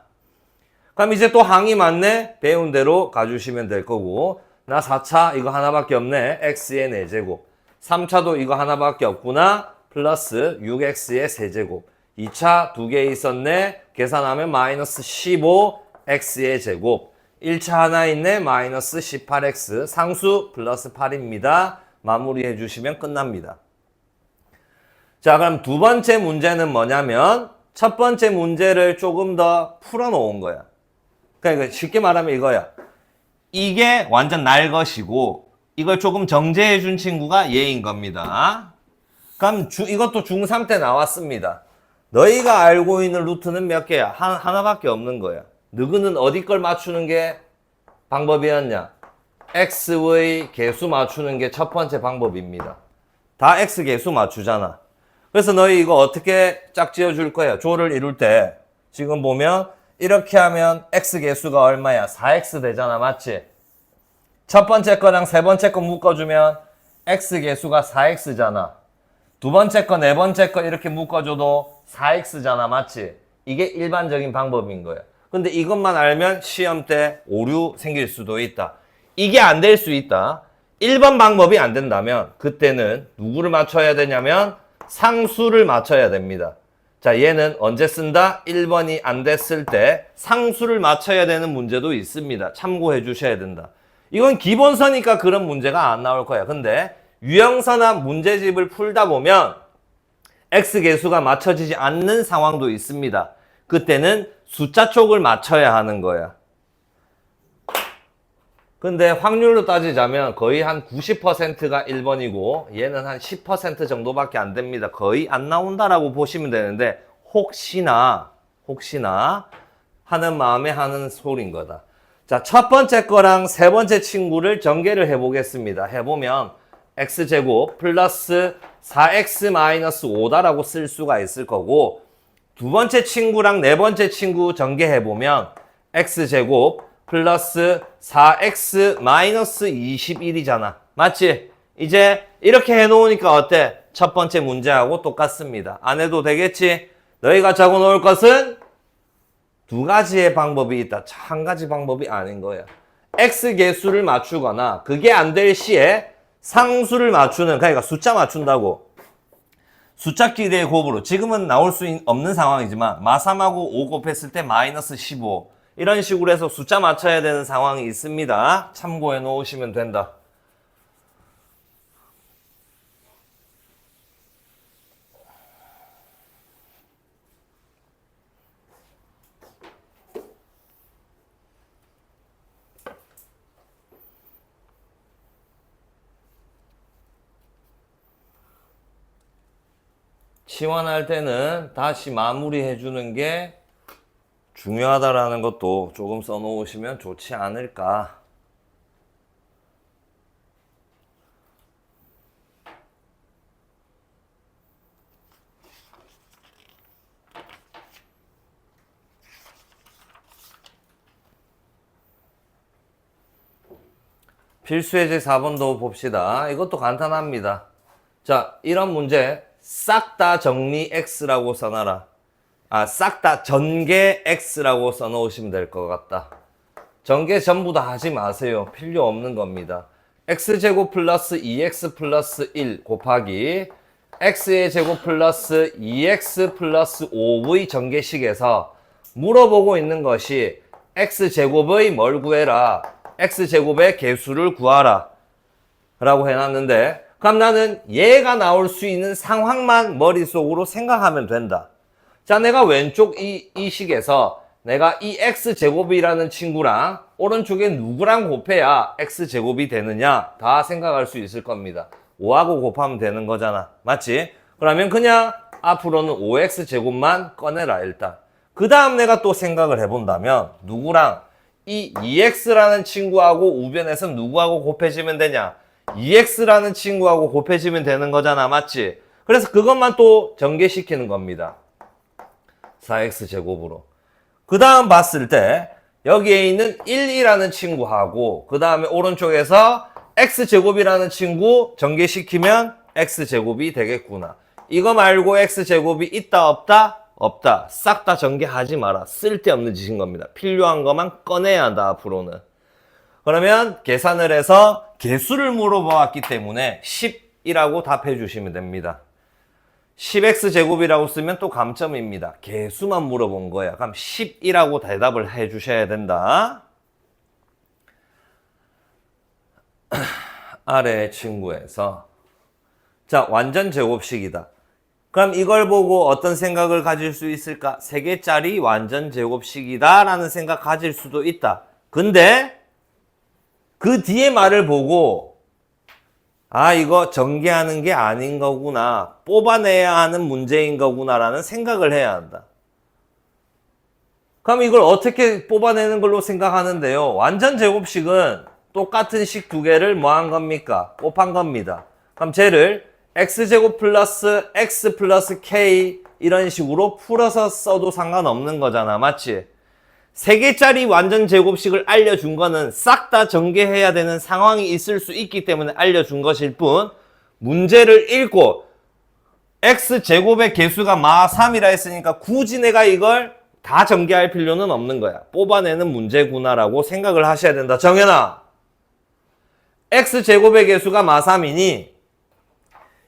그럼 이제 또 항이 맞네? 배운 대로 가주시면 될 거고 나 4차 이거 하나밖에 없네. x의 4제곱 3차도 이거 하나밖에 없구나. 플러스 6x의 세제곱 2차 2개 있었네. 계산하면 마이너스 15x의 제곱 1차 하나 있네. 마이너스 18x 상수 플러스 8입니다. 마무리해 주시면 끝납니다. 자, 그럼 두 번째 문제는 뭐냐면 첫 번째 문제를 조금 더 풀어놓은 거야. 그러니까 쉽게 말하면 이거야. 이게 완전 날 것이고 이걸 조금 정제해 준 친구가 얘인 겁니다. 그럼 이것도 중3 때 나왔습니다. 너희가 알고 있는 루트는 몇 개야? 하나밖에 없는 거야. 너희는 어디 걸 맞추는 게 방법이었냐? x의 개수 맞추는 게 첫 번째 방법입니다. 다 x 개수 맞추잖아. 그래서 너희 이거 어떻게 짝지어 줄 거야? 조를 이룰 때 지금 보면 이렇게 하면 x 개수가 얼마야? 4x 되잖아. 맞지? 첫 번째 거랑 세 번째 거 묶어주면 x 개수가 4x잖아. 두 번째 거, 네 번째 거 이렇게 묶어줘도 4x잖아. 맞지? 이게 일반적인 방법인 거야. 근데 이것만 알면 시험 때 오류 생길 수도 있다. 이게 안 될 수 있다. 1번 방법이 안 된다면 그때는 누구를 맞춰야 되냐면 상수를 맞춰야 됩니다. 자, 얘는 언제 쓴다? 1번이 안 됐을 때 상수를 맞춰야 되는 문제도 있습니다. 참고해 주셔야 된다. 이건 기본서니까 그런 문제가 안 나올 거야. 근데 유형서나 문제집을 풀다 보면 x개수가 맞춰지지 않는 상황도 있습니다. 그때는 숫자 쪽을 맞춰야 하는 거야. 근데 확률로 따지자면 거의 한 90%가 1번이고 얘는 한 10% 정도밖에 안 됩니다. 거의 안 나온다라고 보시면 되는데 혹시나 하는 마음에 하는 소리인 거다. 자, 첫 번째 거랑 세 번째 친구를 전개를 해보겠습니다. 해보면 x제곱 플러스 4x 마이너스 5다라고 쓸 수가 있을 거고 두 번째 친구랑 네 번째 친구 전개해보면 x제곱 플러스 4x 마이너스 21이잖아. 맞지? 이제 이렇게 해놓으니까 어때? 첫 번째 문제하고 똑같습니다. 안 해도 되겠지? 너희가 적어놓을 것은 두 가지의 방법이 있다. 한 가지 방법이 아닌 거야. x 개수를 맞추거나 그게 안 될 시에 상수를 맞추는, 그러니까 숫자 맞춘다고. 숫자 끼리의 곱으로. 지금은 나올 수 없는 상황이지만 마3하고 5 곱했을 때 마이너스 15. 이런 식으로 해서 숫자 맞춰야 되는 상황이 있습니다. 참고해 놓으시면 된다. 치환할 때는 다시 마무리해 주는 게 중요하다라는 것도 조금 써놓으시면 좋지 않을까. 필수예제 4번도 봅시다. 이것도 간단합니다. 자, 이런 문제 싹 다 정리 X라고 써놔라. 싹 다 전개 X라고 써놓으시면 될 것 같다. 전개 전부 다 하지 마세요. 필요 없는 겁니다. X제곱 플러스 2X 플러스 1 곱하기 X의 제곱 플러스 2X 플러스 5의 전개식에서 물어보고 있는 것이 X제곱의 뭘 구해라? X제곱의 개수를 구하라. 라고 해놨는데 그럼 나는 얘가 나올 수 있는 상황만 머릿속으로 생각하면 된다. 자, 내가 왼쪽 이 식에서 내가 이 x제곱이라는 친구랑 오른쪽에 누구랑 곱해야 x제곱이 되느냐 다 생각할 수 있을 겁니다. 5하고 곱하면 되는 거잖아. 맞지? 그러면 그냥 앞으로는 5x제곱만 꺼내라 일단. 그 다음 내가 또 생각을 해본다면 누구랑 이 2x라는 친구하고 우변에서 누구하고 곱해지면 되냐? 2x라는 친구하고 곱해지면 되는 거잖아. 맞지? 그래서 그것만 또 전개시키는 겁니다. 4x제곱으로. 그 다음 봤을 때 여기에 있는 1이라는 친구하고 그 다음에 오른쪽에서 x제곱이라는 친구 전개시키면 x제곱이 되겠구나. 이거 말고 x제곱이 있다 없다? 없다. 싹 다 전개하지 마라. 쓸데없는 짓인 겁니다. 필요한 것만 꺼내야 한다 앞으로는. 그러면 계산을 해서 개수를 물어보았기 때문에 10이라고 답해 주시면 됩니다. 10x제곱이라고 쓰면 또 감점입니다. 개수만 물어본 거야. 그럼 10이라고 대답을 해 주셔야 된다. 아래 친구에서 자, 완전 제곱식이다. 그럼 이걸 보고 어떤 생각을 가질 수 있을까? 3개짜리 완전 제곱식이다 라는 생각 가질 수도 있다. 근데 그 뒤에 말을 보고 이거 전개하는 게 아닌 거구나. 뽑아내야 하는 문제인 거구나 라는 생각을 해야 한다. 그럼 이걸 어떻게 뽑아내는 걸로 생각하는데요? 완전 제곱식은 똑같은 식 두 개를 뭐 한 겁니까? 곱한 겁니다. 그럼 쟤를 x제곱 플러스 x 플러스 k 이런 식으로 풀어서 써도 상관없는 거잖아. 맞지? 3개짜리 완전 제곱식을 알려준 거는 싹 다 전개해야 되는 상황이 있을 수 있기 때문에 알려준 것일 뿐 문제를 읽고 x제곱의 개수가 마3이라 했으니까 굳이 내가 이걸 다 전개할 필요는 없는 거야. 뽑아내는 문제구나라고 생각을 하셔야 된다. 정연아, x제곱의 개수가 마3이니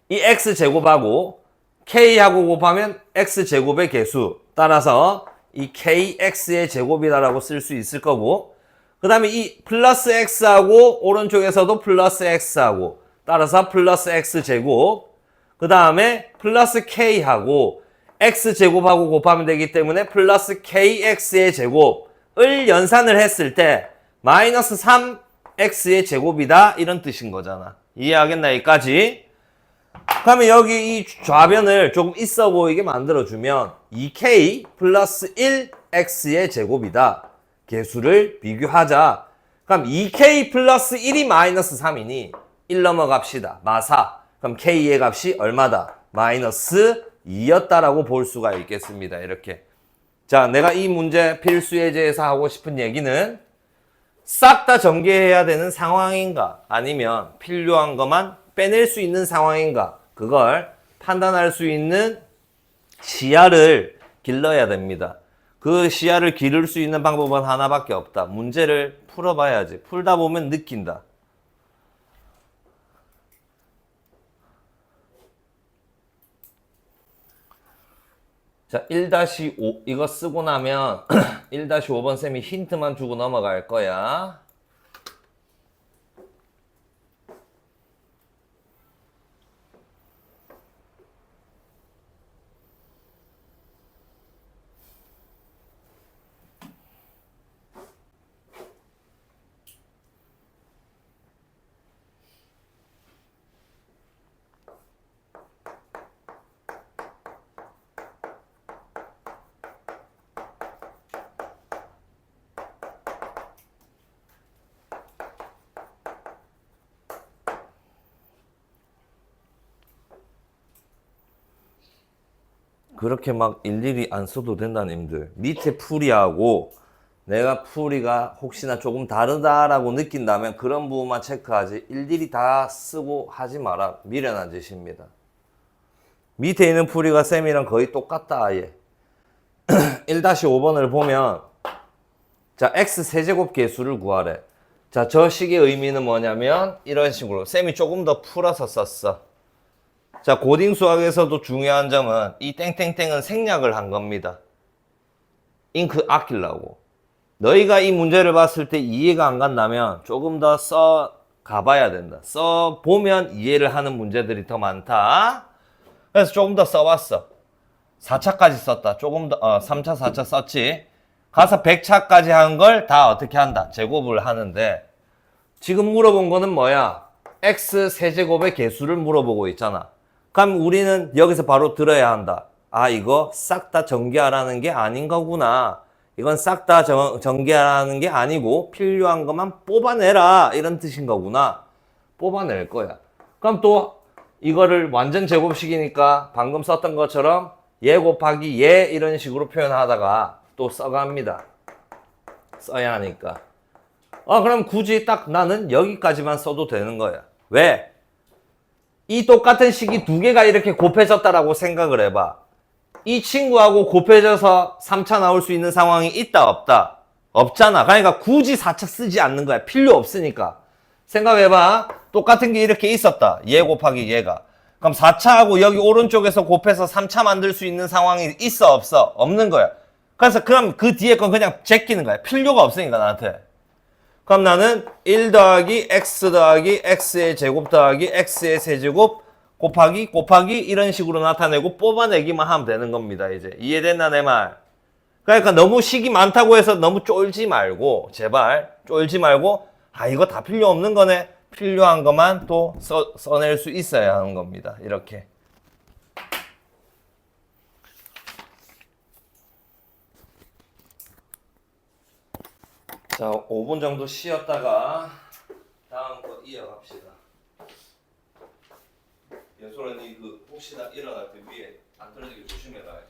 이 x제곱하고 k하고 곱하면 x제곱의 개수 따라서 이 kx의 제곱이다라고 쓸 수 있을 거고 그 다음에 이 플러스 x하고 오른쪽에서도 플러스 x하고 따라서 플러스 x제곱 그 다음에 플러스 k하고 x제곱하고 곱하면 되기 때문에 플러스 kx의 제곱을 연산을 했을 때 마이너스 3 x의 제곱이다 이런 뜻인 거잖아. 이해하겠나 여기까지? 그러면 여기 이 좌변을 조금 있어 보이게 만들어주면 2k 플러스 1x의 제곱이다. 개수를 비교하자. 그럼 2k 플러스 1이 마이너스 3이니 1 넘어갑시다. 마사. 그럼 k의 값이 얼마다? 마이너스 2였다라고 볼 수가 있겠습니다. 이렇게. 자, 내가 이 문제 필수 예제에서 하고 싶은 얘기는 싹 다 전개해야 되는 상황인가 아니면 필요한 것만 빼낼 수 있는 상황인가 그걸 판단할 수 있는 시야를 길러야 됩니다. 그 시야를 기를 수 있는 방법은 하나밖에 없다. 문제를 풀어봐야지. 풀다 보면 느낀다. 자, 1-5 이거 쓰고 나면 1-5번 쌤이 힌트만 주고 넘어갈 거야. 그렇게 막 일일이 안 써도 된다는 님들. 밑에 풀이하고 내가 풀이가 혹시나 조금 다르다라고 느낀다면 그런 부분만 체크하지 일일이 다 쓰고 하지 마라. 미련한 짓입니다. 밑에 있는 풀이가 쌤이랑 거의 똑같다 아예. 1-5번을 보면 자 x 세제곱 개수를 구하래. 자, 저 식의 의미는 뭐냐면 이런 식으로 쌤이 조금 더 풀어서 썼어. 자, 고딩 수학에서도 중요한 점은 이 땡땡땡은 생략을 한 겁니다. 잉크 아끼려고. 너희가 이 문제를 봤을 때 이해가 안 간다면 조금 더 써 가봐야 된다. 써 보면 이해를 하는 문제들이 더 많다. 그래서 조금 더 써봤어. 4차까지 썼다. 조금 더 3차, 4차 썼지. 가서 100차까지 한 걸 다 어떻게 한다. 제곱을 하는데 지금 물어본 거는 뭐야? x 세제곱의 개수를 물어보고 있잖아. 그럼 우리는 여기서 바로 들어야 한다. 아, 이거 싹 다 전개하라는 게 아닌 거구나. 이건 싹 다 전개하라는 게 아니고 필요한 것만 뽑아내라. 이런 뜻인 거구나. 뽑아낼 거야. 그럼 또 이거를 완전 제곱식이니까 방금 썼던 것처럼 얘 곱하기 얘 이런 식으로 표현하다가 또 써갑니다. 써야 하니까. 그럼 굳이 딱 나는 여기까지만 써도 되는 거야. 왜? 이 똑같은 식이 두 개가 이렇게 곱해졌다라고 생각을 해봐. 이 친구하고 곱해져서 3차 나올 수 있는 상황이 있다 없다? 없잖아. 그러니까 굳이 4차 쓰지 않는 거야. 필요 없으니까. 생각해봐. 똑같은 게 이렇게 있었다. 얘 곱하기 얘가. 그럼 4차하고 여기 오른쪽에서 곱해서 3차 만들 수 있는 상황이 있어 없어? 없는 거야. 그래서 그럼 그 뒤에 건 그냥 제끼는 거야. 필요가 없으니까 나한테. 그럼 나는 1 더하기 x 더하기 x의 제곱 더하기 x의 세제곱 곱하기 이런 식으로 나타내고 뽑아내기만 하면 되는 겁니다. 이제 이해됐나 내 말? 그러니까 너무 식이 많다고 해서 너무 쫄지 말고 제발 쫄지 말고 이거 다 필요 없는 거네. 필요한 것만 또 써낼 수 있어야 하는 겁니다. 이렇게. 자, 5분 정도 쉬었다가 다음 거 이어갑시다. 연소라니 그 혹시나 일어날 때 위에 안 떨어지게 조심해라.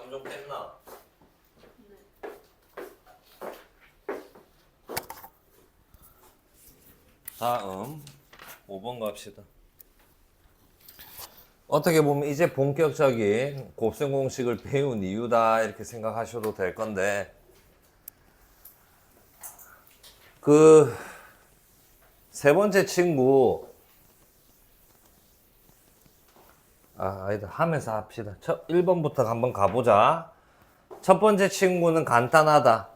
감 좀 뺐나? 다음 5번 갑시다. 어떻게 보면 이제 본격적인 곱셈 공식을 배운 이유다 이렇게 생각하셔도 될 건데 그 세 번째 친구 아니다 하면서 합시다. 1번부터 한번 가보자. 첫 번째 친구는 간단하다.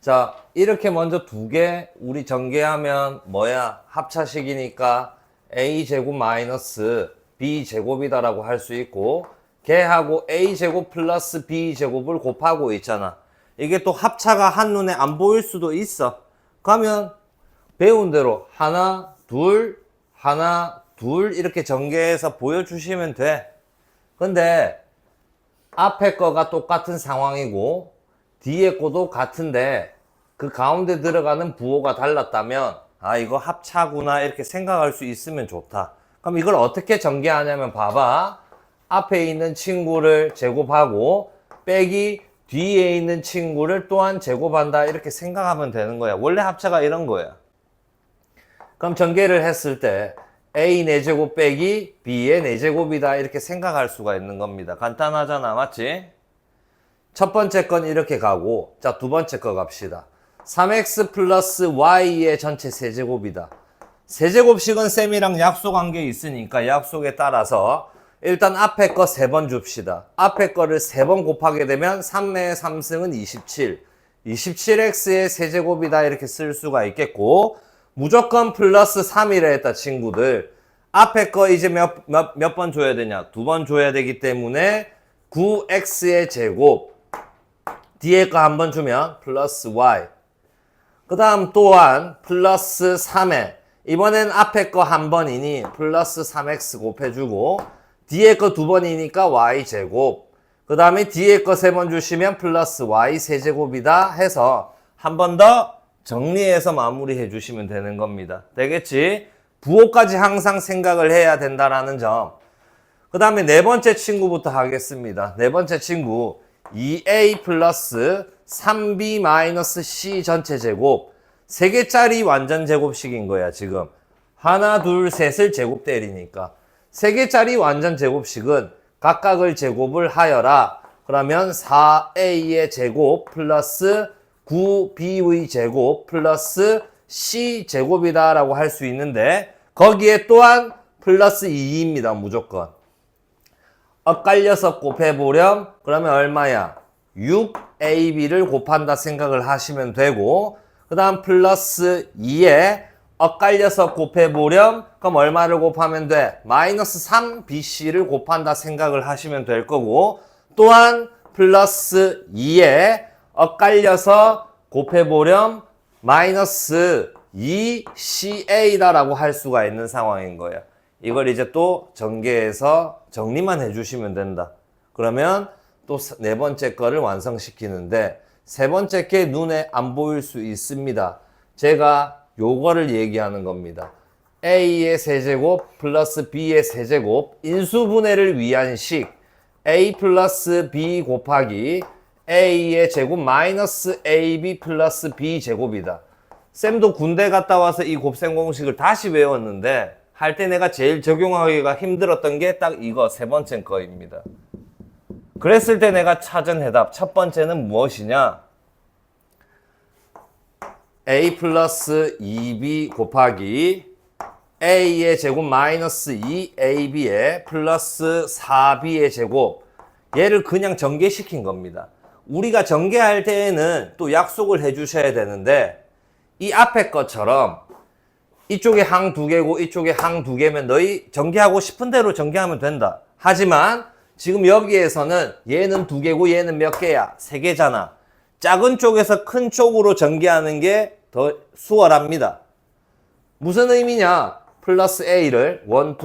자, 이렇게 먼저 두 개 우리 전개하면 뭐야? 합차식이니까 a제곱 마이너스 b제곱이다라고 할 수 있고 걔하고 a제곱 플러스 b제곱을 곱하고 있잖아. 이게 또 합차가 한눈에 안 보일 수도 있어. 그러면 배운 대로 하나, 둘, 하나, 둘 이렇게 전개해서 보여주시면 돼. 근데 앞에 거가 똑같은 상황이고 뒤에 거도 같은데 그 가운데 들어가는 부호가 달랐다면 아 이거 합차구나 이렇게 생각할 수 있으면 좋다. 그럼 이걸 어떻게 전개하냐면 봐봐. 앞에 있는 친구를 제곱하고 빼기 뒤에 있는 친구를 또한 제곱한다 이렇게 생각하면 되는 거야. 원래 합차가 이런 거야. 그럼 전개를 했을 때 a 4제곱 빼기 b의 4제곱이다 이렇게 생각할 수가 있는 겁니다. 간단하잖아, 맞지? 첫 번째 건 이렇게 가고 자, 두 번째 거 갑시다. 3x 플러스 y의 전체 세제곱이다. 세제곱식은 쌤이랑 약속한 게 있으니까 약속에 따라서 일단 앞에 거 3번 줍시다. 앞에 거를 3번 곱하게 되면 3매의 3승은 27. 27x의 세제곱이다 이렇게 쓸 수가 있겠고 무조건 플러스 3이라 했다 친구들. 앞에 거 이제 몇 번 줘야 되냐? 2번 줘야 되기 때문에 9x의 제곱 뒤에 거 한 번 주면 플러스 y 그 다음 또한 플러스 3에 이번엔 앞에 거 한 번이니 플러스 3x 곱해주고 뒤에 거 2번이니까 y 제곱 그 다음에 뒤에 거 3번 주시면 플러스 y 세제곱이다 해서 한 번 더 정리해서 마무리해 주시면 되는 겁니다. 되겠지? 부호까지 항상 생각을 해야 된다라는 점. 그 다음에 네 번째 친구부터 하겠습니다. 네 번째 친구 2a 플러스 3b 마이너스 c 전체 제곱 3개짜리 완전 제곱식인 거야 지금. 하나 둘 셋을 제곱 때리니까 3개짜리 완전 제곱식은 각각을 제곱을 하여라. 그러면 4a의 제곱 플러스 9b의 제곱 플러스 c 제곱이다 라고 할 수 있는데 거기에 또한 플러스 2입니다 무조건. 엇갈려서 곱해보렴 그러면 얼마야? 6ab를 곱한다 생각을 하시면 되고 그 다음 플러스 2에 엇갈려서 곱해보렴 그럼 얼마를 곱하면 돼? 마이너스 3bc를 곱한다 생각을 하시면 될 거고 또한 플러스 2에 엇갈려서 곱해보렴 마이너스 2ca다 라고 할 수가 있는 상황인 거야. 이걸 이제 또 전개해서 정리만 해주시면 된다. 그러면 또 네 번째 거를 완성시키는데 세 번째 게 눈에 안 보일 수 있습니다. 제가 요거를 얘기하는 겁니다. a의 세제곱 플러스 b의 세제곱 인수분해를 위한 식 a 플러스 b 곱하기 a의 제곱 마이너스 ab 플러스 b 제곱이다. 쌤도 군대 갔다 와서 이 곱셈 공식을 다시 외웠는데 할 때 내가 제일 적용하기가 힘들었던 게 딱 이거 세 번째 거입니다. 그랬을 때 내가 찾은 해답 첫 번째는 무엇이냐? a 플러스 2b 곱하기 a의 제곱 마이너스 2ab의 플러스 4b의 제곱 얘를 그냥 전개시킨 겁니다. 우리가 전개할 때에는 또 약속을 해주셔야 되는데 이 앞에 것처럼 이쪽에 항 2개고 이쪽에 항 2개면 너희 전개하고 싶은 대로 전개하면 된다. 하지만 지금 여기에서는 얘는 2개고 얘는 몇 개야? 3개잖아. 작은 쪽에서 큰 쪽으로 전개하는 게 더 수월합니다. 무슨 의미냐? 플러스 a를 1,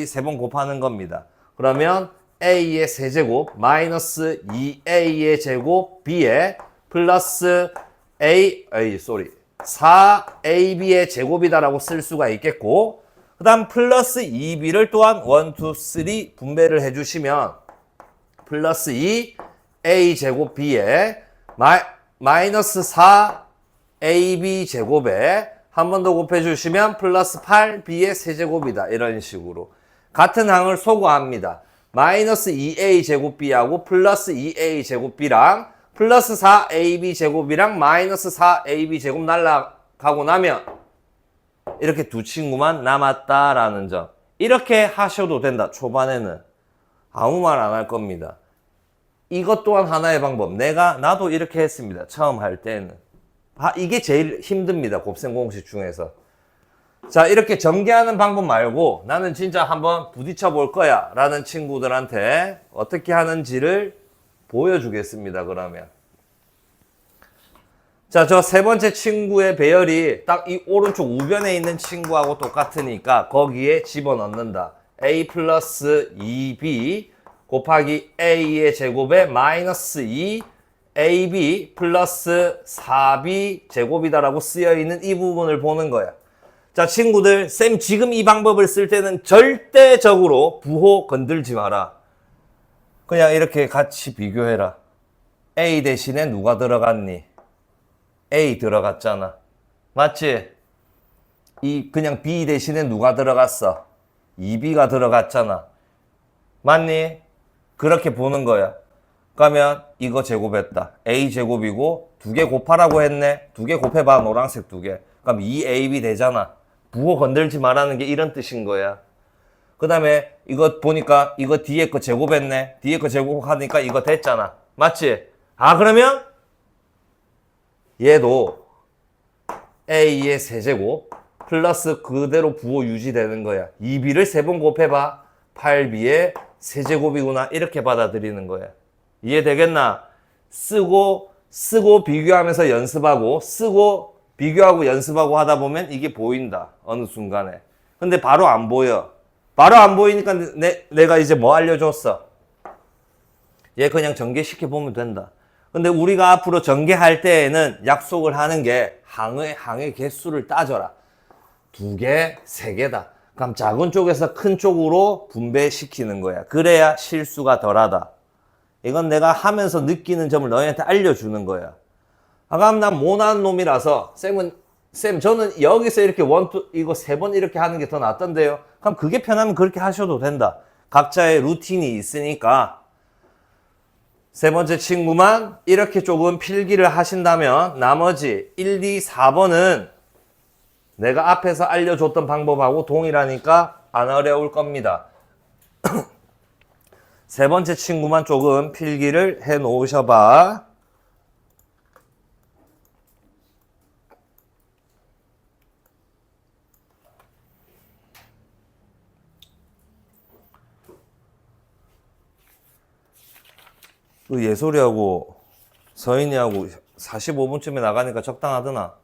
2, 3, 3번 곱하는 겁니다. 그러면 a의 세제곱 마이너스 2a의 제곱 b의 플러스 4ab의 제곱이다라고 쓸 수가 있겠고 그 다음 플러스 2b를 또한 1, 2, 3 분배를 해주시면 플러스 2 a 제곱 b에 마이너스 4ab 제곱에 한 번 더 곱해주시면 플러스 8b의 세제곱이다. 이런 식으로. 같은 항을 소거합니다. 마이너스 2a 제곱 b하고 플러스 2a 제곱 b랑 플러스 4ab 제곱이랑 마이너스 4ab 제곱 날라가고 나면 이렇게 두 친구만 남았다라는 점. 이렇게 하셔도 된다. 초반에는 아무 말 안 할 겁니다. 이것 또한 하나의 방법. 나도 이렇게 했습니다. 처음 할 때는. 이게 제일 힘듭니다. 곱셈 공식 중에서. 자, 이렇게 전개하는 방법 말고 나는 진짜 한번 부딪혀 볼 거야 라는 친구들한테 어떻게 하는지를 보여주겠습니다. 그러면. 자, 저 세 번째 친구의 배열이 딱 이 오른쪽 우변에 있는 친구하고 똑같으니까 거기에 집어넣는다. a 플러스 2b 곱하기 a의 제곱에 마이너스 2 ab 플러스 4b 제곱이다라고 쓰여있는 이 부분을 보는 거야. 자, 친구들, 쌤 지금 이 방법을 쓸 때는 절대적으로 부호 건들지 마라. 그냥 이렇게 같이 비교해라. a 대신에 누가 들어갔니? a 들어갔잖아. 맞지? 그냥 b 대신에 누가 들어갔어? 2b가 들어갔잖아. 맞니? 그렇게 보는 거야. 그러면 이거 제곱했다. a 제곱이고 두 개 곱하라고 했네. 두 개 곱해봐. 노란색 두 개. 그럼 2ab 되잖아. 부호 건들지 말라는 게 이런 뜻인 거야. 그 다음에 이거 보니까 이거 뒤에 거 제곱했네. 뒤에 거 제곱하니까 이거 됐잖아. 맞지? 그러면 얘도 a의 세제곱 플러스 그대로 부호 유지되는 거야. 2b를 세 번 곱해봐. 8b의 세제곱이구나. 이렇게 받아들이는 거야. 이해되겠나? 쓰고 비교하면서 연습하고 쓰고 비교하고 연습하고 하다 보면 이게 보인다. 어느 순간에. 근데 바로 안 보여. 바로 안 보이니까 내가 이제 뭐 알려줬어? 얘 그냥 전개시켜 보면 된다. 근데 우리가 앞으로 전개할 때에는 약속을 하는 게 항의 개수를 따져라. 2개, 3개다. 그럼 작은 쪽에서 큰 쪽으로 분배시키는 거야. 그래야 실수가 덜하다. 이건 내가 하면서 느끼는 점을 너희한테 알려주는 거야. 그럼 난 모난 놈이라서 쌤 저는 여기서 이렇게 이거 3번 이렇게 하는 게 더 낫던데요. 그럼 그게 편하면 그렇게 하셔도 된다. 각자의 루틴이 있으니까. 세 번째 친구만 이렇게 조금 필기를 하신다면 나머지 1, 2, 4번은 내가 앞에서 알려줬던 방법하고 동일하니까 안 어려울 겁니다. 세 번째 친구만 조금 필기를 해 놓으셔봐. 그 예솔이하고 서인이하고 45분쯤에 나가니까 적당하더나?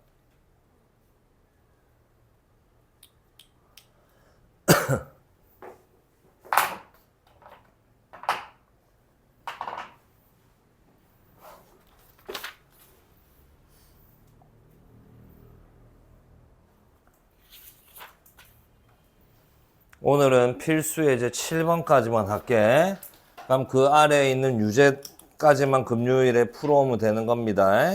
오늘은 필수 예제 7번까지만 할게. 그럼 그 아래에 있는 유제까지만 금요일에 풀어오면 되는 겁니다.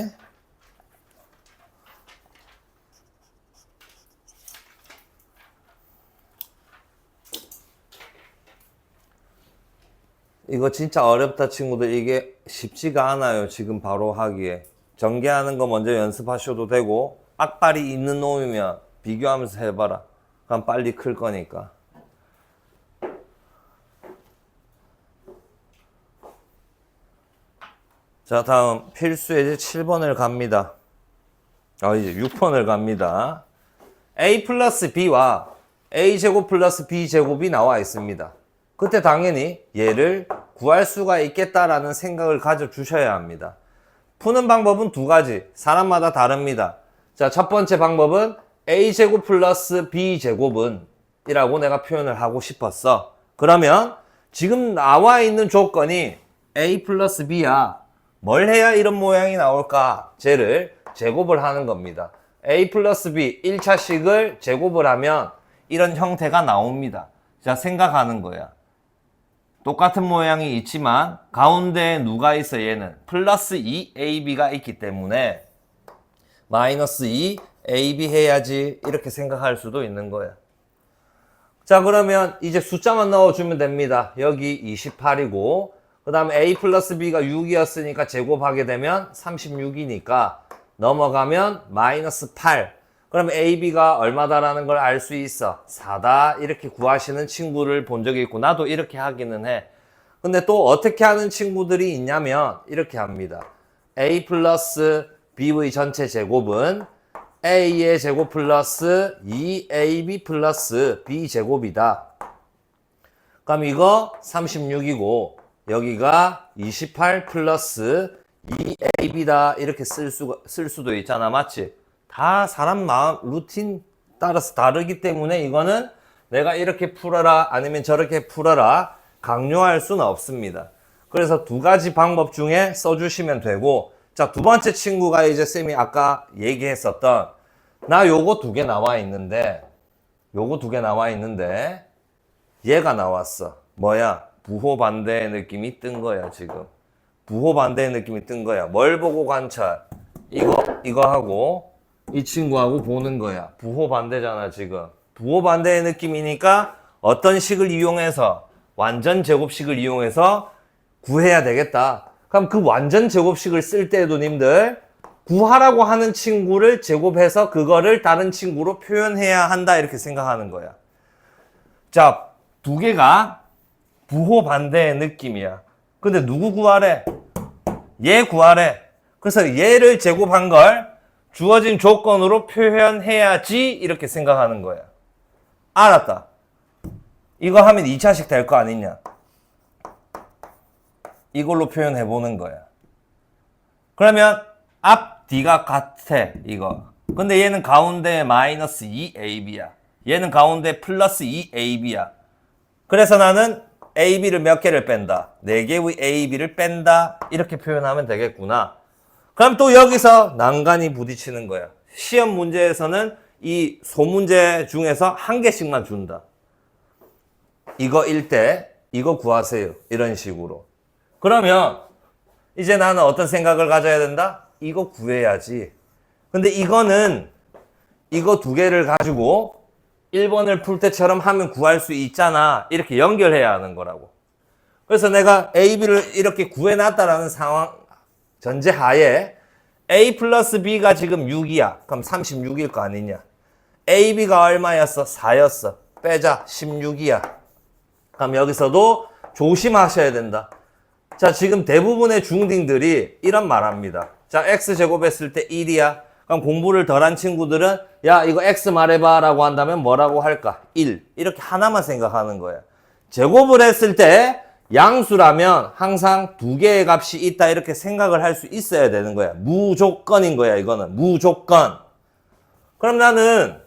이거 진짜 어렵다 친구들. 이게 쉽지가 않아요. 지금 바로 하기에. 전개하는 거 먼저 연습하셔도 되고 악발이 있는 놈이면 비교하면서 해봐라. 그럼 빨리 클 거니까. 자, 다음 필수 예제 7번을 갑니다. 이제 6번을 갑니다. a 플러스 b와 a제곱 플러스 b제곱이 나와 있습니다. 그때 당연히 얘를 구할 수가 있겠다라는 생각을 가져주셔야 합니다. 푸는 방법은 두 가지. 사람마다 다릅니다. 자, 첫 번째 방법은 a제곱 플러스 b제곱은 이라고 내가 표현을 하고 싶었어. 그러면 지금 나와 있는 조건이 a 플러스 b야. 뭘 해야 이런 모양이 나올까? 쟤를 제곱을 하는 겁니다. a 플러스 b 1차식을 제곱을 하면 이런 형태가 나옵니다. 자, 생각하는 거야. 똑같은 모양이 있지만 가운데에 누가 있어? 얘는 플러스 2ab가 있기 때문에 마이너스 2ab 해야지 이렇게 생각할 수도 있는 거야. 자, 그러면 이제 숫자만 넣어주면 됩니다. 여기 28이고 그 다음에 a 플러스 b가 6이었으니까 제곱하게 되면 36이니까 넘어가면 마이너스 8. 그러면 ab가 얼마다라는 걸 알 수 있어. 4다 이렇게 구하시는 친구를 본 적이 있고 나도 이렇게 하기는 해. 근데 또 어떻게 하는 친구들이 있냐면 이렇게 합니다. a 플러스 b의 전체 제곱은 a의 제곱 플러스 2ab 플러스 b 제곱이다. 그럼 이거 36이고 여기가 28 플러스 2ab다 이렇게 쓸 수도 있잖아. 맞지? 다 사람 마음 루틴 따라서 다르기 때문에 이거는 내가 이렇게 풀어라 아니면 저렇게 풀어라 강요할 수는 없습니다. 그래서 두 가지 방법 중에 써주시면 되고, 자, 두 번째 친구가 이제 쌤이 아까 얘기했었던 나 요거 두 개 나와 있는데 얘가 나왔어. 뭐야? 부호 반대의 느낌이 뜬 거야. 지금 부호 반대의 느낌이 뜬 거야. 뭘 보고 관찰? 이거 하고 이 친구하고 보는 거야. 부호 반대잖아. 지금 부호 반대의 느낌이니까 어떤 식을 이용해서 완전 제곱식을 이용해서 구해야 되겠다. 그럼 그 완전 제곱식을 쓸 때도 님들 구하라고 하는 친구를 제곱해서 그거를 다른 친구로 표현해야 한다 이렇게 생각하는 거야. 자, 두 개가 부호 반대의 느낌이야. 근데 누구 구하래? 얘 구하래. 그래서 얘를 제곱한 걸 주어진 조건으로 표현해야지 이렇게 생각하는 거야. 알았다. 이거 하면 2차식 될 거 아니냐. 이걸로 표현해 보는 거야. 그러면 앞 뒤가 같아 이거. 근데 얘는 가운데 마이너스 2ab야. 얘는 가운데 플러스 2ab야. 그래서 나는 ab를 몇 개를 뺀다. 4개의 ab를 뺀다. 이렇게 표현하면 되겠구나. 그럼 또 여기서 난간이 부딪히는 거야. 시험 문제에서는 이 소문제 중에서 한 개씩만 준다. 이거 1대 이거 구하세요. 이런 식으로. 그러면 이제 나는 어떤 생각을 가져야 된다? 이거 구해야지. 근데 이거는 이거 두 개를 가지고 1번을 풀 때처럼 하면 구할 수 있잖아. 이렇게 연결해야 하는 거라고. 그래서 내가 AB를 이렇게 구해놨다라는 상황 전제하에 A 플러스 B가 지금 6이야. 그럼 36일 거 아니냐. AB가 얼마였어? 4였어. 빼자. 16이야. 그럼 여기서도 조심하셔야 된다. 자, 지금 대부분의 중딩들이 이런 말 합니다. 자, X제곱 했을 때 1이야. 그럼 공부를 덜한 친구들은 야, 이거 X 말해봐 라고 한다면 뭐라고 할까? 1. 이렇게 하나만 생각하는 거야. 제곱을 했을 때 양수라면 항상 두 개의 값이 있다 이렇게 생각을 할 수 있어야 되는 거야. 무조건인 거야, 이거는. 무조건. 그럼 나는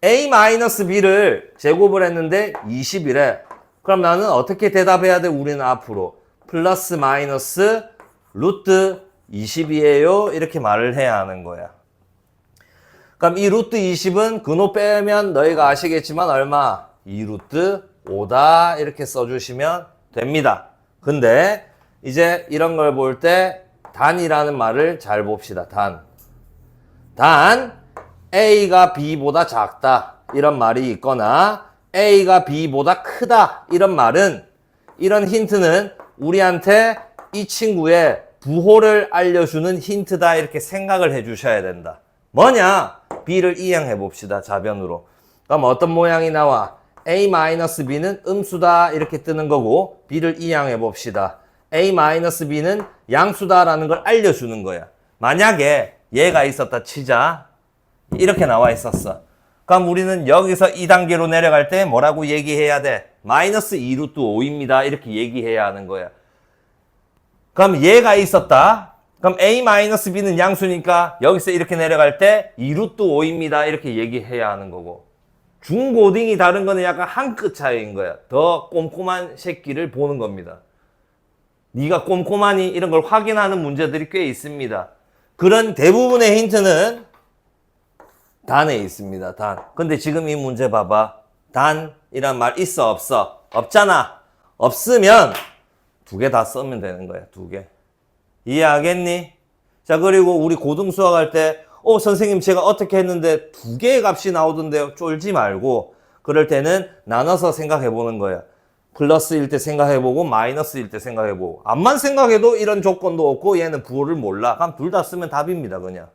A-B를 제곱을 했는데 20이래. 그럼 나는 어떻게 대답해야 돼? 우리는 앞으로 플러스 마이너스 루트 20이에요. 이렇게 말을 해야 하는 거야. 그럼 이 루트 20은 근호 빼면 너희가 아시겠지만 얼마? 2루트 5다 이렇게 써주시면 됩니다. 근데 이제 이런 걸 볼 때 단이라는 말을 잘 봅시다. 단 A가 B보다 작다 이런 말이 있거나 A가 B보다 크다 이런 말은, 이런 힌트는 우리한테 이 친구의 부호를 알려주는 힌트다 이렇게 생각을 해 주셔야 된다. 뭐냐? B를 이항해 봅시다. 자변으로. 그럼 어떤 모양이 나와? A-B는 음수다 이렇게 뜨는 거고 B를 이항해 봅시다. A-B는 양수다라는 걸 알려주는 거야. 만약에 얘가 있었다 치자. 이렇게 나와 있었어. 그럼 우리는 여기서 2단계로 내려갈 때 뭐라고 얘기해야 돼? 마이너스 2루트 5입니다. 이렇게 얘기해야 하는 거야. 그럼 얘가 있었다. 그럼 A-B는 양수니까 여기서 이렇게 내려갈 때 2루트 5입니다. 이렇게 얘기해야 하는 거고. 중고딩이 다른 거는 약간 한 끗 차이인 거야. 더 꼼꼼한 새끼를 보는 겁니다. 네가 꼼꼼하니 이런 걸 확인하는 문제들이 꽤 있습니다. 그런 대부분의 힌트는 단에 있습니다. 단. 근데 지금 이 문제 봐봐. 단이란 말 있어 없어? 없잖아. 없으면 두 개 다 쓰면 되는 거야. 두 개. 이해하겠니? 자, 그리고 우리 고등 수학할 때 선생님 제가 어떻게 했는데 두 개의 값이 나오던데요. 쫄지 말고 그럴 때는 나눠서 생각해 보는 거야. 플러스일 때 생각해보고 마이너스일 때 생각해보고 암만 생각해도 이런 조건도 없고 얘는 부호를 몰라. 그럼 둘 다 쓰면 답입니다. 그냥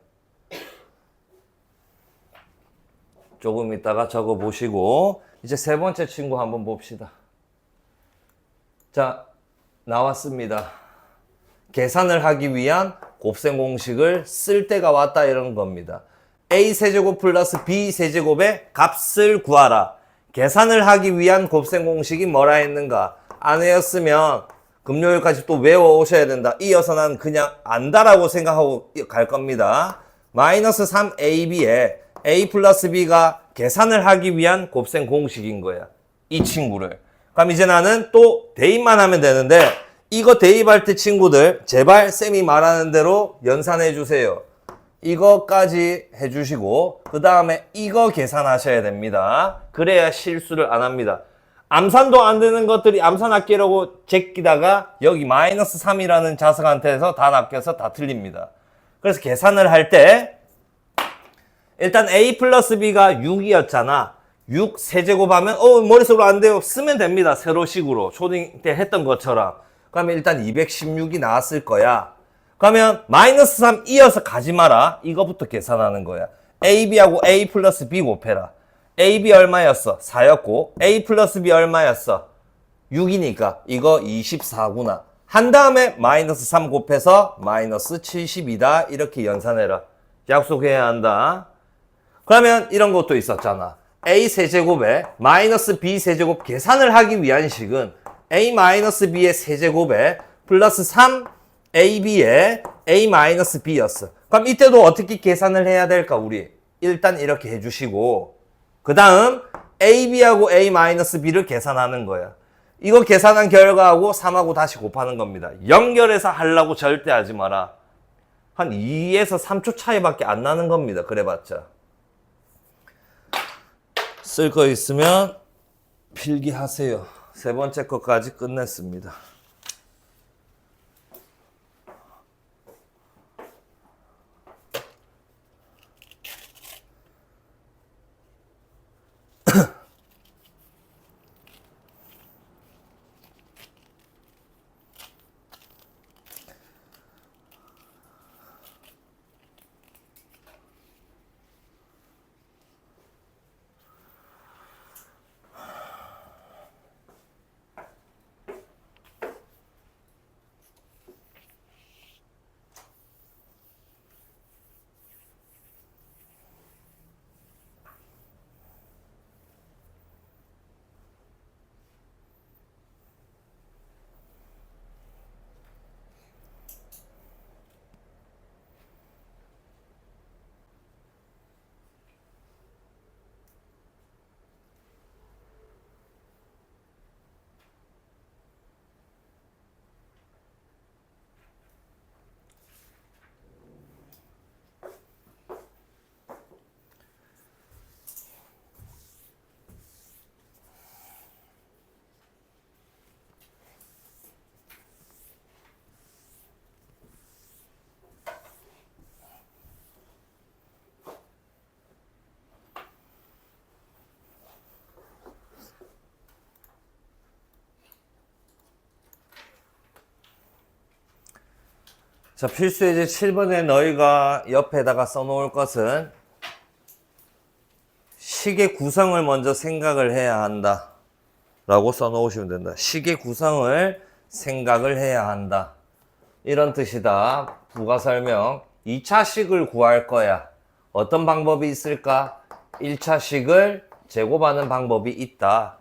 조금 있다가 적어보시고 이제 세 번째 친구 한번 봅시다. 자, 나왔습니다. 계산을 하기 위한 곱셈 공식을 쓸 때가 왔다 이런 겁니다. a세제곱 플러스 b세제곱의 값을 구하라. 계산을 하기 위한 곱셈 공식이 뭐라 했는가? 안 외웠으면 금요일까지 또 외워 오셔야 된다. 이어서 난 그냥 안다라고 생각하고 갈 겁니다. 마이너스 3ab에 a 플러스 b가 계산을 하기 위한 곱셈 공식인 거야. 이 친구를. 그럼 이제 나는 또 대입만 하면 되는데 이거 대입할 때 친구들 제발 쌤이 말하는 대로 연산해 주세요. 이거까지 해주시고 그 다음에 이거 계산하셔야 됩니다. 그래야 실수를 안 합니다. 암산도 안 되는 것들이 암산 아끼려고 제끼다가 여기 마이너스 3이라는 자석한테서 다 낚여서 다 틀립니다. 그래서 계산을 할 때 일단 a 플러스 b가 6이었잖아. 6 세제곱하면 머릿속으로 안 돼요. 쓰면 됩니다. 세로식으로 초딩 때 했던 것처럼. 그러면 일단 216이 나왔을 거야. 그러면 마이너스 3 이어서 가지 마라. 이거부터 계산하는 거야. AB하고 A 플러스 B 곱해라. AB 얼마였어? 4였고 A 플러스 B 얼마였어? 6이니까 이거 24구나. 한 다음에 마이너스 3 곱해서 마이너스 72다. 이렇게 연산해라. 약속해야 한다. 그러면 이런 것도 있었잖아. A 세제곱에 마이너스 B 세제곱 계산을 하기 위한 식은 A 마이너스 B의 세제곱에 플러스 3 AB에 A 마이너스 B였어. 그럼 이때도 어떻게 계산을 해야 될까 우리? 일단 이렇게 해주시고 그 다음 AB하고 A 마이너스 B를 계산하는 거야. 이거 계산한 결과하고 3하고 다시 곱하는 겁니다. 연결해서 하려고 절대 하지 마라. 한 2에서 3초 차이밖에 안 나는 겁니다. 그래봤자. 쓸 거 있으면 필기하세요. 세 번째 것까지 끝냈습니다. 자, 필수예제 7번에 너희가 옆에다가 써놓을 것은 식의 구성을 먼저 생각을 해야 한다 라고 써놓으시면 된다. 식의 구성을 생각을 해야 한다. 이런 뜻이다. 부가 설명. 2차 식을 구할 거야. 어떤 방법이 있을까? 1차 식을 제곱하는 방법이 있다.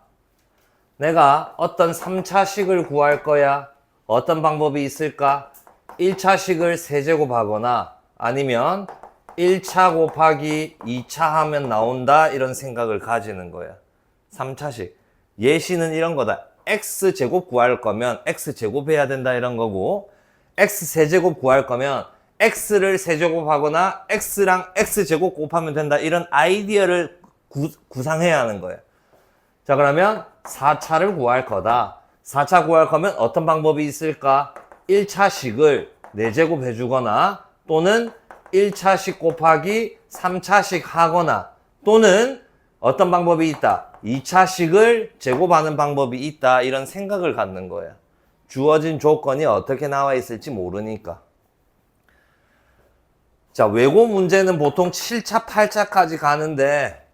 내가 어떤 3차 식을 구할 거야. 어떤 방법이 있을까? 1차 식을 세제곱하거나 아니면 1차 곱하기 2차 하면 나온다 이런 생각을 가지는 거야. 3차식. 예시는 이런 거다. x제곱 구할 거면 x제곱 해야 된다 이런 거고 x세제곱 구할 거면 x를 세제곱하거나 x랑 x제곱 곱하면 된다 이런 아이디어를 구상해야 하는 거야. 자, 그러면 4차를 구할 거다. 4차 구할 거면 어떤 방법이 있을까? 1차식을 4제곱 해주거나 또는 1차식 곱하기 3차식 하거나 또는 어떤 방법이 있다. 2차식을 제곱하는 방법이 있다. 이런 생각을 갖는 거야. 주어진 조건이 어떻게 나와 있을지 모르니까. 자, 외고 문제는 보통 7차, 8차까지 가는데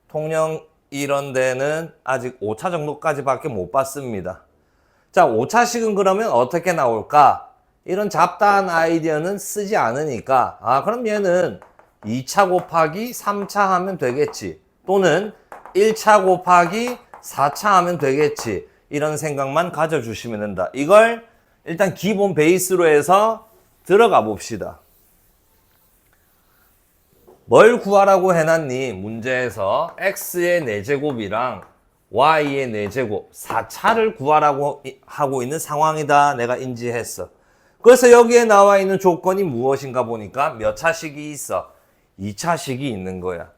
통영 이런 데는 아직 5차 정도까지밖에 못 봤습니다. 자, 5차식은 그러면 어떻게 나올까? 이런 잡다한 아이디어는 쓰지 않으니까 그럼 얘는 2차 곱하기 3차 하면 되겠지. 또는 1차 곱하기 4차 하면 되겠지. 이런 생각만 가져주시면 된다. 이걸 일단 기본 베이스로 해서 들어가 봅시다. 뭘 구하라고 해놨니? 문제에서 x의 4제곱이랑 y의 4제곱 4차를 구하라고 하고 있는 상황이다. 내가 인지했어. 그래서 여기에 나와 있는 조건이 무엇인가 보니까 몇 차식이 있어? 2차식이 있는 거야.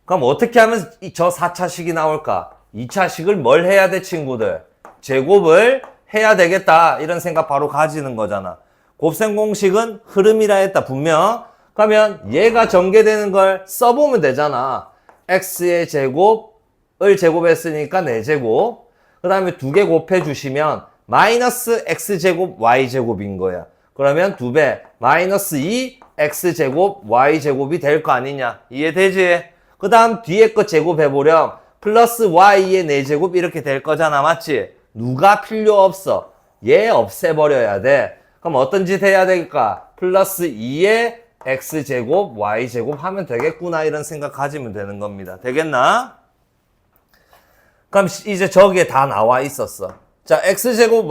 그럼 어떻게 하면 저 4차식이 나올까? 2차식을 뭘 해야 돼, 친구들? 제곱을 해야 되겠다. 이런 생각 바로 가지는 거잖아. 곱셈 공식은 흐름이라 했다, 분명. 그러면 얘가 전개되는 걸 써보면 되잖아. x의 제곱을 제곱했으니까 4제곱. 그 다음에 2개 곱해주시면 마이너스 x제곱 y제곱인 거야. 그러면 2배 마이너스 2 x제곱 y제곱이 될 거 아니냐. 이해되지? 그 다음 뒤에 거 제곱해보렴. 플러스 y의 4제곱 이렇게 될 거잖아. 맞지? 누가 필요 없어. 얘 없애버려야 돼. 그럼 어떤 짓 해야 될까? 플러스 2의 x제곱 y제곱 하면 되겠구나. 이런 생각 가지면 되는 겁니다. 되겠나? 그럼 이제 저기에 다 나와 있었어. 자, x제곱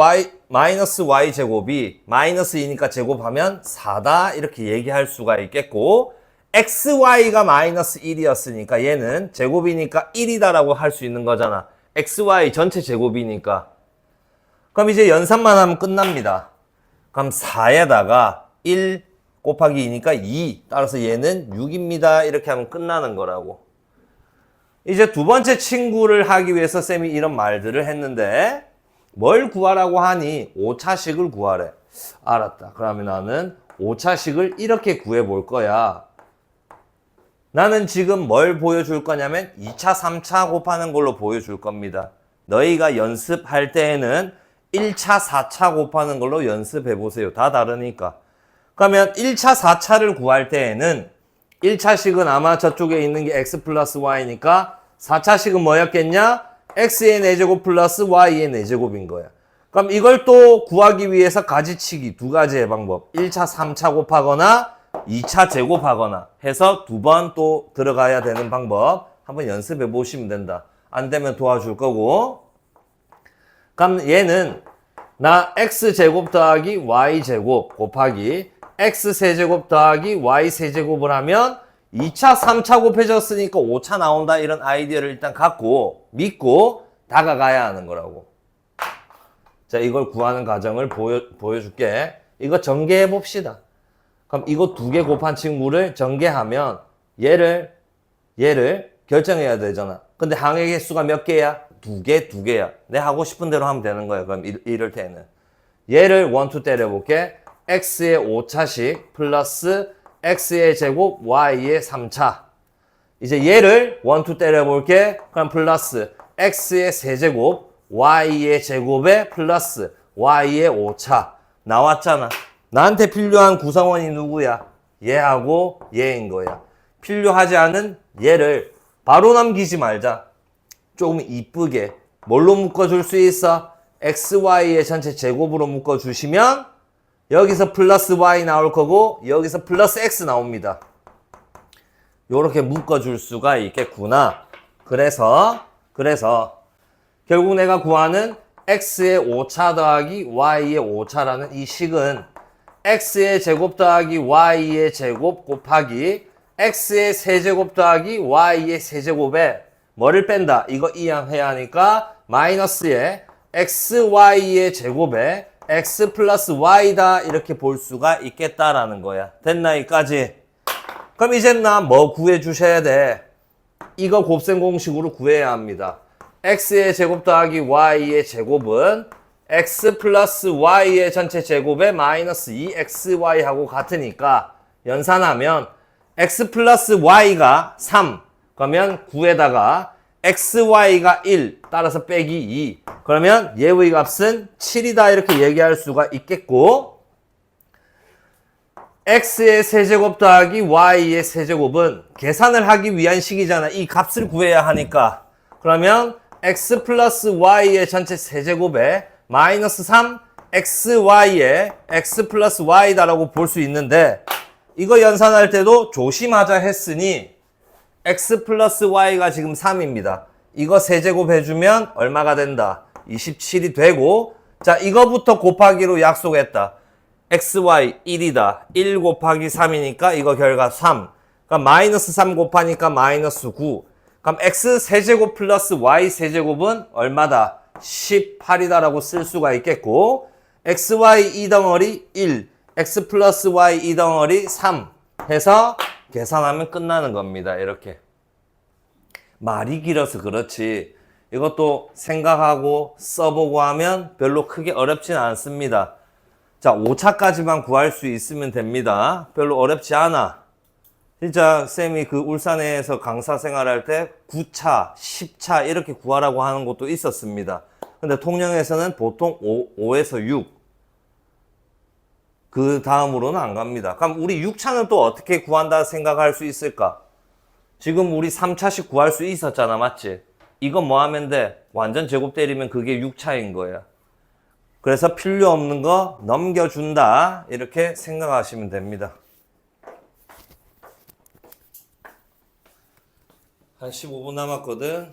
마이너스 y제곱이 마이너스 2니까 제곱하면 4다. 이렇게 얘기할 수가 있겠고 xy가 마이너스 1이었으니까 얘는 제곱이니까 1이다라고 할 수 있는 거잖아. xy 전체 제곱이니까. 그럼 이제 연산만 하면 끝납니다. 그럼 4에다가 1 곱하기 2니까 2. 따라서 얘는 6입니다. 이렇게 하면 끝나는 거라고. 이제 두 번째 친구를 하기 위해서 쌤이 이런 말들을 했는데 뭘 구하라고 하니? 5차식을 구하래. 알았다. 그러면 나는 5차식을 이렇게 구해 볼 거야. 나는 지금 뭘 보여줄 거냐면 2차, 3차 곱하는 걸로 보여줄 겁니다. 너희가 연습할 때에는 1차, 4차 곱하는 걸로 연습해 보세요. 다 다르니까. 그러면 1차, 4차를 구할 때에는 1차식은 아마 저쪽에 있는 게 x 플러스 y니까 4차식은 뭐였겠냐? x의 4제곱 플러스 y의 4제곱인 거야. 그럼 이걸 또 구하기 위해서 가지치기 두 가지의 방법. 1차, 3차 곱하거나 2차 제곱하거나 해서 두 번 또 들어가야 되는 방법 한번 연습해 보시면 된다. 안 되면 도와줄 거고. 그럼 얘는 나 x제곱 더하기 y제곱 곱하기 x세제곱 더하기 y세제곱을 하면 2차, 3차 곱해졌으니까 5차 나온다. 이런 아이디어를 일단 갖고 믿고 다가가야 하는 거라고. 자, 이걸 구하는 과정을 보여줄게. 이거 전개해 봅시다. 그럼 이거 2개 곱한 친구를 전개하면 얘를 결정해야 되잖아. 근데 항의 개수가 몇 개야? 2개, 2개야. 내 하고 싶은 대로 하면 되는 거야. 그럼 이럴 때는. 얘를 1, 2 때려볼게. x의 5차식 플러스 x의 제곱 y의 3차. 이제 얘를 1, 2 때려볼게. 그럼 플러스 x의 세제곱 y의 제곱에 플러스 y의 5차. 나왔잖아. 나한테 필요한 구성원이 누구야? 얘하고 얘인 거야. 필요하지 않은 얘를 바로 남기지 말자. 조금 이쁘게 뭘로 묶어줄 수 있어? xy의 전체 제곱으로 묶어주시면 여기서 플러스 y 나올 거고 여기서 플러스 x 나옵니다. 요렇게 묶어줄 수가 있겠구나. 그래서 결국 내가 구하는 x의 5차 더하기 y의 5차라는 이 식은 x의 제곱 더하기 y의 제곱 곱하기 x의 세제곱 더하기 y의 세제곱에 뭐를 뺀다? 이거 이항해야 하니까 마이너스에 xy의 제곱에 x 플러스 y다. 이렇게 볼 수가 있겠다라는 거야. 됐나 여기까지? 그럼 이제 나 뭐 구해 주셔야 돼? 이거 곱셈 공식으로 구해야 합니다. x의 제곱 더하기 y의 제곱은 x 플러스 y의 전체 제곱에 마이너스 2xy하고 같으니까 연산하면 x 플러스 y가 3 그러면 9에다가 xy가 1 따라서 빼기 2 그러면 얘의 값은 7이다 이렇게 얘기할 수가 있겠고 x의 세제곱 더하기 y의 세제곱은 계산을 하기 위한 식이잖아. 이 값을 구해야 하니까 그러면 x 플러스 y의 전체 세제곱에 마이너스 3 xy의 x 플러스 y다라고 볼 수 있는데 이거 연산할 때도 조심하자 했으니 x 플러스 y가 지금 3입니다. 이거 세제곱 해주면 얼마가 된다? 27이 되고 자 이거부터 곱하기로 약속했다. xy 1이다. 1 곱하기 3이니까 이거 결과 3. 그럼 마이너스 3 곱하니까 마이너스 9. 그럼 x 세제곱 플러스 y 세제곱은 얼마다? 18이다라고 쓸 수가 있겠고 xy 2덩어리 1, x 플러스 y 2덩어리 3 해서 계산하면 끝나는 겁니다. 이렇게. 말이 길어서 그렇지 이것도 생각하고 써보고 하면 별로 크게 어렵진 않습니다. 자, 5차까지만 구할 수 있으면 됩니다. 별로 어렵지 않아. 진짜 쌤이 그 울산에서 강사 생활할 때 9차, 10차 이렇게 구하라고 하는 것도 있었습니다. 근데 통영에서는 보통 5에서 6. 그 다음으로는 안 갑니다. 그럼 우리 6차는 또 어떻게 구한다 생각할 수 있을까? 지금 우리 3차씩 구할 수 있었잖아, 맞지? 이거 뭐 하면 돼? 완전 제곱 때리면 그게 6차인 거야. 그래서 필요 없는 거 넘겨준다. 이렇게 생각하시면 됩니다. 한 15분 남았거든.